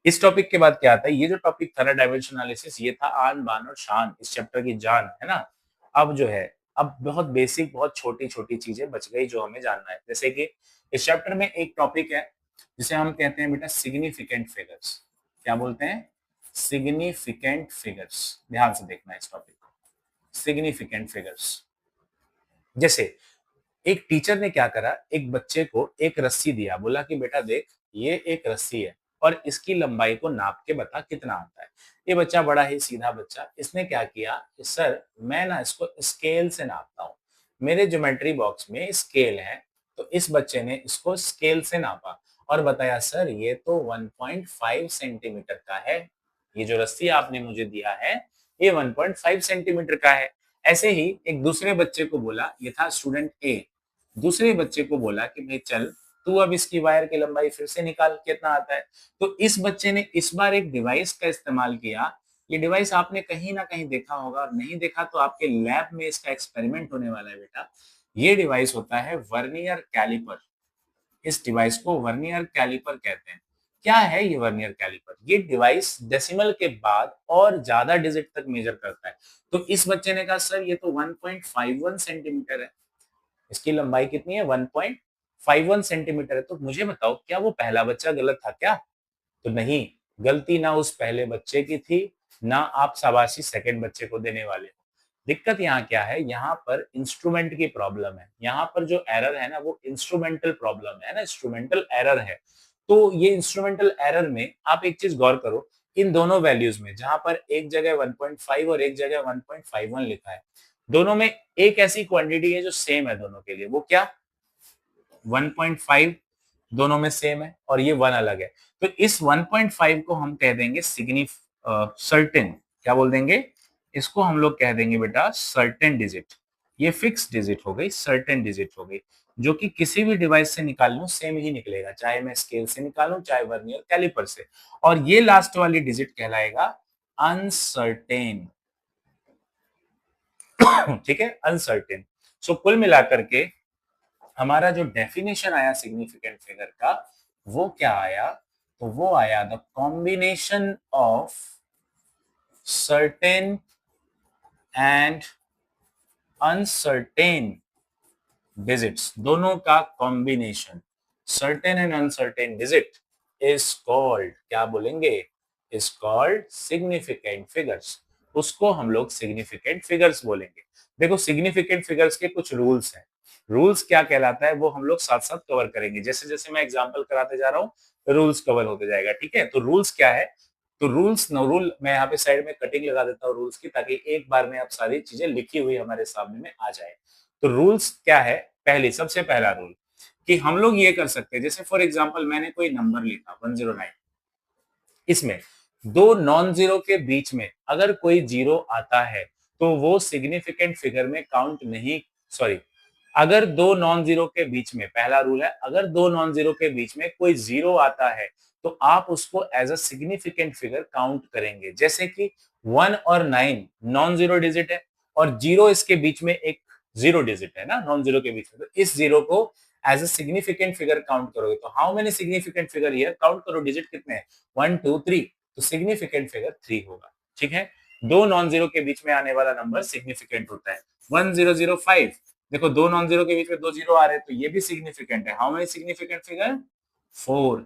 इस टॉपिक के बाद क्या आता है, ये जो टॉपिक था ना डायमेंशन एनालिसिस, ये था आन बान और शान, इस चैप्टर की जान, है ना। अब जो है, अब बहुत बेसिक, बहुत छोटी छोटी चीजें बच गई जो हमें जानना है। जैसे कि इस चैप्टर में एक टॉपिक है जिसे हम कहते हैं बेटा सिग्निफिकेंट फिगर्स। क्या बोलते हैं? Significant figures. ध्यान से देखना इस टॉपिक को, सिग्निफिकेंट फिगर्स। जैसे एक टीचर ने क्या करा, एक बच्चे को एक रस्सी दिया, बोला कि बेटा देख ये एक रस्सी है और इसकी लंबाई को नाप के बता कितना आता है। ये बच्चा बड़ा ही सीधा बच्चा, इसने क्या किया कि सर मैं ना इसको स्केल से नापता हूँ, मेरे ज्योमेट्री बॉक्स में स्केल है। तो इस बच्चे ने इसको स्केल से नापा और बताया सर ये तो 1.5 सेंटीमीटर का है, ये जो रस्सी आपने मुझे दिया है ये 1.5 सेंटीमीटर का है। ऐसे ही एक दूसरे बच्चे को बोला, ये था स्टूडेंट ए, दूसरे बच्चे को बोला कि भाई चल तू अब इसकी वायर की लंबाई फिर से निकाल कितना आता है। तो इस बच्चे ने इस बार एक डिवाइस का इस्तेमाल किया। ये डिवाइस आपने कहीं ना कहीं देखा होगा, और नहीं देखा तो आपके लैब में इसका एक्सपेरिमेंट होने वाला है बेटा। ये डिवाइस होता है वर्नियर कैलिपर। इस डिवाइस को वर्नियर कैलिपर कहते हैं। क्या है ये वर्नियर कैलिपर? ये डिवाइस डेसिमल के बाद और ज्यादा डिजिट तक मेजर करता है। तो इस बच्चे ने कहा सर ये तो 1.51 सेंटीमीटर है, इसकी लंबाई कितनी है 1.51 सेंटीमीटर है। तो मुझे बताओ क्या वो पहला बच्चा गलत था क्या? तो नहीं, गलती ना उस पहले बच्चे की थी, ना आप शाबाशी सेकंड बच्चे को देने वाले हो। दिक्कत यहाँ क्या है, यहाँ पर इंस्ट्रूमेंट की प्रॉब्लम है। यहाँ पर जो एरर है ना वो इंस्ट्रूमेंटल प्रॉब्लम है ना, इंस्ट्रूमेंटल एरर है। तो ये इंस्ट्रूमेंटल एरर में आप एक चीज गौर करो, इन दोनों वैल्यूज में जहां पर एक जगह 1.5 और एक जगह 1.51 लिखा है, दोनों में एक ऐसी क्वांटिटी है जो सेम है दोनों के लिए। वो क्या? 1.5 दोनों में सेम है और ये 1 अलग है। तो इस 1.5 को हम कह देंगे सर्टेन। क्या बोल देंगे इसको? हम लोग कह देंगे बेटा सर्टेन डिजिट। ये फिक्स डिजिट हो गई, सर्टेन डिजिट हो गई, जो कि किसी भी डिवाइस से निकाल लूं सेम ही निकलेगा, चाहे मैं स्केल से निकालूं चाहे वर्नियर कैलिपर से। और ये लास्ट वाली डिजिट कहलाएगा अनसर्टेन। ठीक है, अनसर्टेन। सो कुल मिलाकर के हमारा जो डेफिनेशन आया सिग्निफिकेंट फिगर का, वो क्या आया? तो वो आया the combination of certain and uncertain digits, दोनों का combination, certain and uncertain digit is called, क्या बोलेंगे, इज कॉल्ड सिग्निफिकेंट फिगर्स। उसको हम लोग सिग्निफिकेंट फिगर्स बोलेंगे। देखो सिग्निफिकेंट फिगर्स के कुछ रूल्स हैं। रूल्स क्या कहलाता है वो हम लोग साथ साथ कवर करेंगे, जैसे जैसे मैं एग्जांपल कराते जा रहा हूँ रूल्स कवर होते जाएगा। ठीक है, तो रूल्स क्या है, तो रूल्स नो रूल, मैं यहाँ पे साइड में कटिंग लगा देता हूँ रूल्स की, ताकि एक बार में आप सारी चीजें लिखी हुई हमारे सामने में आ जाए। तो रूल्स क्या है, पहले सबसे पहला रूल कि हम लोग ये कर सकते हैं, जैसे फॉर एग्जांपल मैंने कोई नंबर लिखा 109, इसमें दो नॉन जीरो के बीच में अगर कोई जीरो आता है तो वो सिग्निफिकेंट फिगर में काउंट नहीं, सॉरी, अगर दो नॉन जीरो के बीच में, पहला रूल है, अगर दो नॉन जीरो के बीच में कोई जीरो आता है तो आप उसको as a significant figure count करेंगे। जैसे कि 1 और 9 नॉन जीरो डिजिट है और जीरो इसके बीच में एक जीरो डिजिट है ना, नॉन जीरो के बीच में, तो इस जीरो को as a significant figure count करोगे तो how many significant figure here, count करो डिजिट कितने हैं, 1 2 3, तो सिग्निफिकेंट फिगर 3 होगा। ठीक है, दो नॉन जीरो के बीच में आने वाला नंबर सिग्निफिकेंट होता है। 1005, देखो दो नॉन जीरो के बीच में दो जीरो आ रहे हैं तो ये भी सिग्निफिकेंट है। How many significant figure, 4।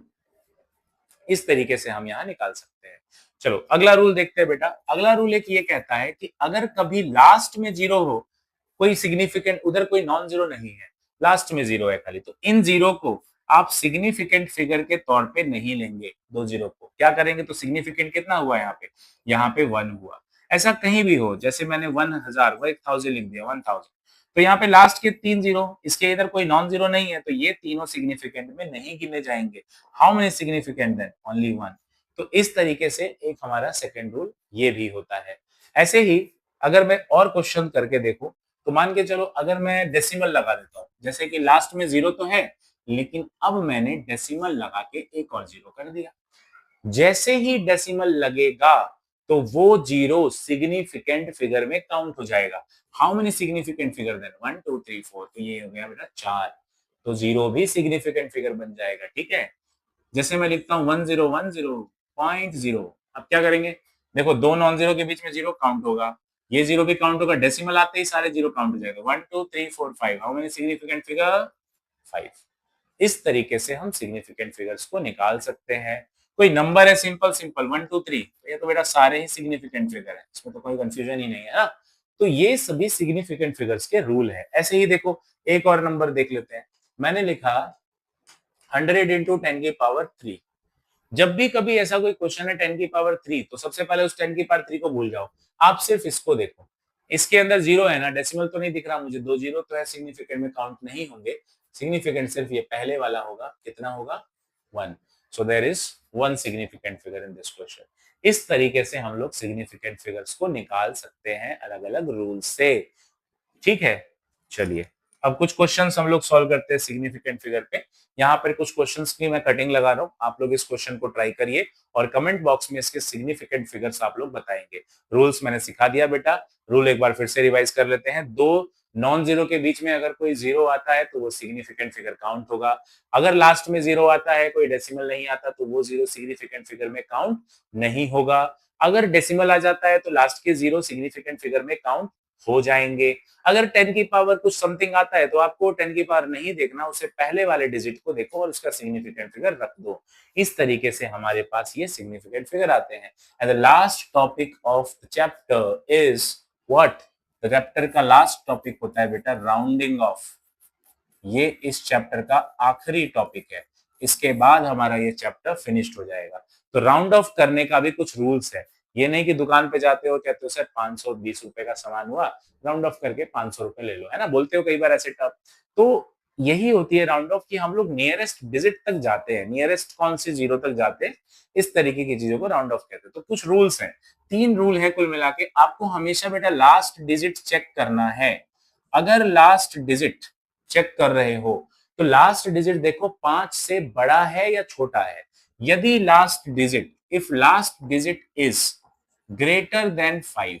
इस तरीके से हम यहाँ निकाल सकते हैं। चलो अगला रूल देखते हैं बेटा। अगला रूल एक ये कहता है कि अगर कभी लास्ट में जीरो हो, कोई सिग्निफिकेंट, उधर कोई नॉन जीरो नहीं है, लास्ट में जीरो है खाली, तो इन जीरो को आप सिग्निफिकेंट फिगर के तौर पे नहीं लेंगे। दो जीरो को क्या करेंगे, तो सिग्निफिकेंट कितना हुआ यहाँ पे 1 हुआ। ऐसा कहीं भी हो, जैसे मैंने 1000 वो 1000 लिख दिया, 1000, तो यहाँ पे लास्ट के 3 जीरो, इसके इधर कोई नॉन जीरो नहीं है तो ये तीनों सिग्निफिकेंट में नहीं गिने जाएंगे। How many significant then, only 1। तो इस तरीके से एक हमारा सेकंड रूल ये भी होता है। ऐसे ही अगर मैं और क्वेश्चन करके देखूं, तो मान के चलो अगर मैं डेसिमल लगा देता हूँ, जैसे कि लास्ट में जीरो तो है लेकिन अब मैंने डेसिमल लगा के एक और जीरो कर दिया। जैसे ही डेसिमल लगेगा तो वो जीरो सिग्निफिकेंट फिगर में काउंट हो जाएगा। How many significant figure then, 1 2 3 4, तो ये हो गया बेटा 4, तो जीरो भी सिग्निफिकेंट फिगर बन जाएगा। ठीक है, जैसे मैं लिखता हूँ 1010.0, अब क्या करेंगे, देखो दो नॉन जीरो के बीच में जीरो काउंट होगा, ये जीरो भी काउंट होगा, डेसिमल आते ही सारे जीरो काउंट हो जाएगा। 1 2 3 4 5, हाउ मेनी सिग्निफिकेंट फिगर, 5। इस तरीके से हम सिग्निफिकेंट फिगर्स को निकाल सकते हैं। कोई नंबर है सिंपल सिंपल 1 2 3, ये तो बेटा सारे ही सिग्निफिकेंट फिगर है, इसमें तो कोई कंफ्यूजन ही नहीं है ना। तो ये सभी सिग्निफिकेंट फिगर्स के रूल है। ऐसे ही देखो एक और नंबर देख लेते हैं, मैंने लिखा 100 × 10⁻³ जब भी कभी ऐसा कोई क्वेश्चन है 10⁻³ तो सबसे पहले उस 10⁻³ को भूल जाओ, आप सिर्फ इसको देखो। इसके अंदर जीरो है ना, डेसिमल तो नहीं दिख रहा मुझे, दो जीरो तो है, सिग्निफिकेंट में काउंट नहीं होंगे। सिग्निफिकेंट सिर्फ ये पहले वाला होगा, कितना होगा, 1। So there is 1 significant figure in this question. इस तरीके से हम लोग सिग्निफिकेंट फिगर्स को निकाल सकते हैं अलग अलग रूल से। ठीक है, चलिए अब कुछ क्वेश्चंस हम लोग सॉल्व करते हैं सिग्निफिकेंट फिगर पे। यहाँ पर कुछ क्वेश्चंस की मैं कटिंग लगा रहा हूँ, आप लोग इस क्वेश्चन को ट्राई करिए और कमेंट बॉक्स में इसके सिग्निफिकेंट फिगर्स आप लोग बताएंगे। रूल्स मैंने सिखा दिया बेटा, रूल एक बार फिर से रिवाइज कर लेते हैं। दो नॉन जीरो के बीच में अगर कोई जीरो आता है तो वो सिग्निफिकेंट फिगर काउंट होगा। अगर लास्ट में जीरो आता है, कोई डेसिमल नहीं आता, तो वो जीरो सिग्निफिकेंट फिगर में काउंट नहीं होगा। अगर डेसिमल आ जाता है तो लास्ट के जीरो सिग्निफिकेंट फिगर में काउंट हो जाएंगे। अगर 10 की पावर कुछ समथिंग आता है तो आपको 10 की पावर नहीं देखना, उससे पहले वाले डिजिट को देखो और उसका सिग्निफिकेंट फिगर रख दो। इस तरीके से हमारे पास ये सिग्निफिकेंट फिगर आते हैं। And the last topic of the chapter is what, the chapter का लास्ट टॉपिक होता है बेटा राउंडिंग ऑफ। ये इस चैप्टर का आखिरी टॉपिक है, इसके बाद हमारा ये चैप्टर फिनिश्ड हो जाएगा। तो राउंड ऑफ करने का भी कुछ रूल्स है। ये नहीं कि दुकान पे जाते हो कहते हो सर 520 रुपए का सामान हुआ, राउंड ऑफ करके 500 रुपए ले लो, है ना, बोलते हो कई बार ऐसे टर्म। तो यही होती है राउंड ऑफ, कि हम लोग नियरेस्ट डिजिट तक जाते हैं, नियरेस्ट कौन सी जीरो तक जाते हैं, इस तरीके की चीजों को राउंड ऑफ कहते हैं। तो कुछ रूल्स हैं, 3 रूल है कुल मिला के। आपको हमेशा बेटा लास्ट डिजिट चेक करना है। अगर लास्ट डिजिट चेक कर रहे हो तो लास्ट डिजिट देखो 5 से बड़ा है या छोटा है। यदि last digit, if last digit is greater than 5,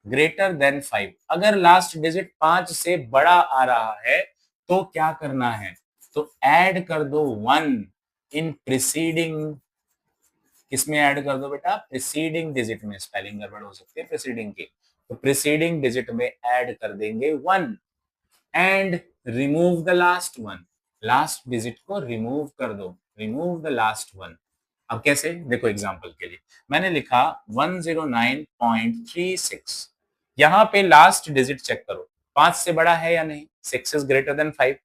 greater than 5, अगर लास्ट डिजिट 5 से बड़ा आ रहा है तो क्या करना है, तो ऐड कर दो 1 इन प्रीसीडिंग किसमें ऐड कर दो बेटा, प्रीसीडिंग डिजिट में। स्पेलिंग गड़बड़ हो सकती है प्रीसीडिंग की, तो प्रीसीडिंग डिजिट में ऐड कर देंगे 1 and remove the last one. Last digit को रिमूव कर दो, रिमूव द लास्ट वन। अब कैसे, देखो एग्जांपल के लिए मैंने लिखा 109.36, यहां पे लास्ट डिजिट चेक करो 5 से बड़ा है या नहीं, 6 इज ग्रेटर देन 5,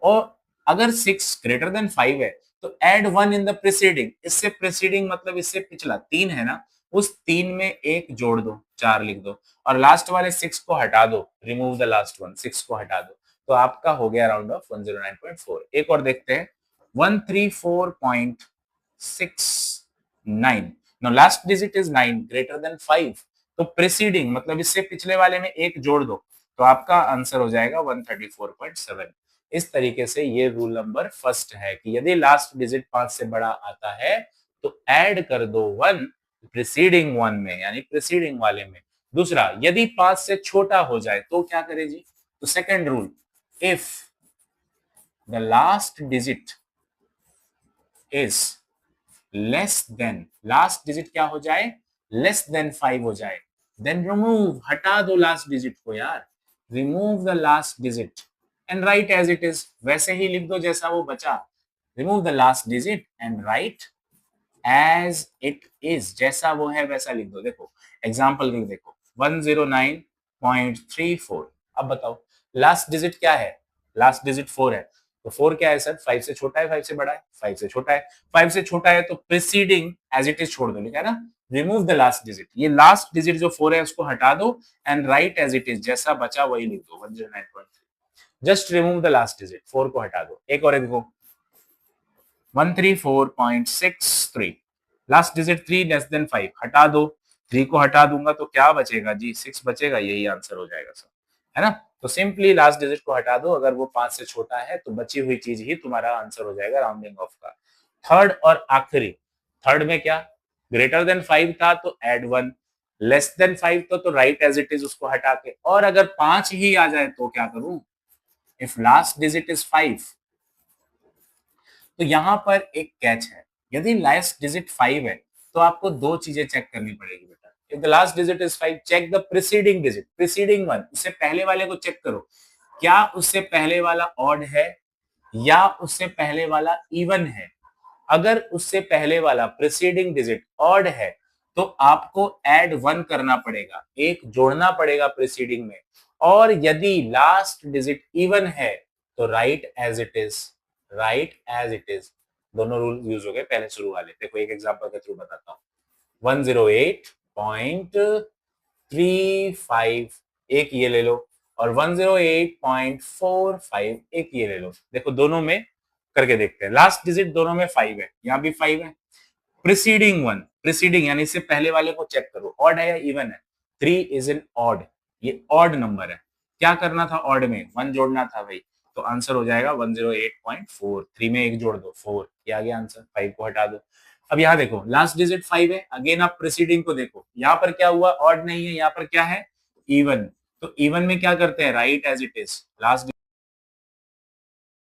और अगर 6 ग्रेटर देन 5 है तो ऐड 1 इन द प्रीसीडिंग। इससे प्रीसीडिंग मतलब इससे पिछला 3 है ना, उस 3 में एक जोड़ दो, 4 लिख दो, और लास्ट वाले 6 को हटा दो, रिमूव द लास्ट वन, 6 को हटा दो, तो आपका हो गया राउंड ऑफ 109.4। एक और देखते हैं 134.69, no last digit is 9 greater than 5, तो प्रीसीडिंग मतलब इससे पिछले वाले में एक जोड़ दो, तो आपका आंसर हो जाएगा 134.7। इस तरीके से ये रूल नंबर फर्स्ट है कि यदि लास्ट डिजिट 5 से बड़ा आता है तो ऐड कर दो 1 प्रीसीडिंग वन में, यानी प्रीसीडिंग वाले में। दूसरा, यदि 5 से छोटा हो जाए तो क्या करे जी, तो second rule, if the last digit is less than, last digit क्या हो जाए, लेस देन 5 हो जाए, देन रिमूव, हटा दो लास्ट डिजिट को यार, remove the last digit and write as it is, वैसे ही लिख दो जैसा वो बचा, remove the last digit and write as it is, जैसा वो है वैसा लिख दो। देखो एग्जांपल देखो 109.34, अब बताओ लास्ट डिजिट क्या है, लास्ट डिजिट 4 है, तो 4 क्या है सर, 5 से छोटा है, 5 से बड़ा है, 5 से छोटा है, 5 से छोटा है तो प्रीसीडिंग एज इट इज छोड़ दो, लिखा है ना, रिमूव द लास्ट डिजिट, ये लास्ट डिजिट जो 4 है उसको हटा दो and write as it is, जैसा बचा वही लिख दो 109.3, just remove the last digit, 4 को हटा दो। एक और देखो 134.63, लास्ट डिजिट 3 लेस देन 5, हटा दो, 3 को हटा दूंगा तो क्या बचेगा जी, 6 बचेगा, यही आंसर हो जाएगा सर, है ना। तो सिंपली लास्ट डिजिट को हटा दो, अगर वो 5 से छोटा है तो बची हुई चीज ही तुम्हारा आंसर हो जाएगा राउंडिंग ऑफ का। थर्ड और आखिरी, थर्ड में क्या, ग्रेटर देन 5 था तो ऐड 1, लेस देन 5 तो राइट एज इट इज उसको हटा के, और अगर 5 ही आ जाए तो क्या करूं, इफ लास्ट डिजिट इज 5, तो यहां पर एक कैच है, यदि लास्ट डिजिट 5 है तो आपको दो चीजें चेक करनी पड़ेगी बेटा। If the last digit is 5, check the preceding digit, preceding one, उससे पहले वाले को चेक करो, क्या उससे पहले वाला ऑड है या उससे पहले वाला इवन है। अगर उससे पहले वाला प्रीसीडिंग डिजिट ऑड है तो आपको ऐड 1 करना पड़ेगा, एक जोड़ना पड़ेगा प्रीसीडिंग में, और यदि लास्ट डिजिट इवन है तो write as it is, write as it is. दोनों रूल यूज हो गए पहले शुरू वाले। देखो एक एग्जांपल के थ्रू बताता हूँ, 108.35 एक ये ले लो और 108.45 एक ये ले लो। देखो दोनों में करके देखते हैं, लास्ट डिजिट दोनों में 5 है, यहाँ भी 5 है, प्रीसीडिंग वन, प्रीसीडिंग यानी इससे पहले वाले को चेक करो, ऑड है या इवन है, 3 इज एन ऑड, ये ऑड नंबर है, क्या करना था ऑड में 1 जोड़ना था भाई, तो आंसर हो जाएगा 108.4, 3 में एक जोड़ दो 4, ये आ गया आंसर, 5 को हटा दो। अब यहाँ देखो लास्ट डिजिट 5 है, अगेन आप प्रीसीडिंग को देखो, यहाँ पर क्या हुआ, ऑड नहीं है, यहाँ पर क्या है, इवन, तो इवन में क्या करते हैं, write as it is, last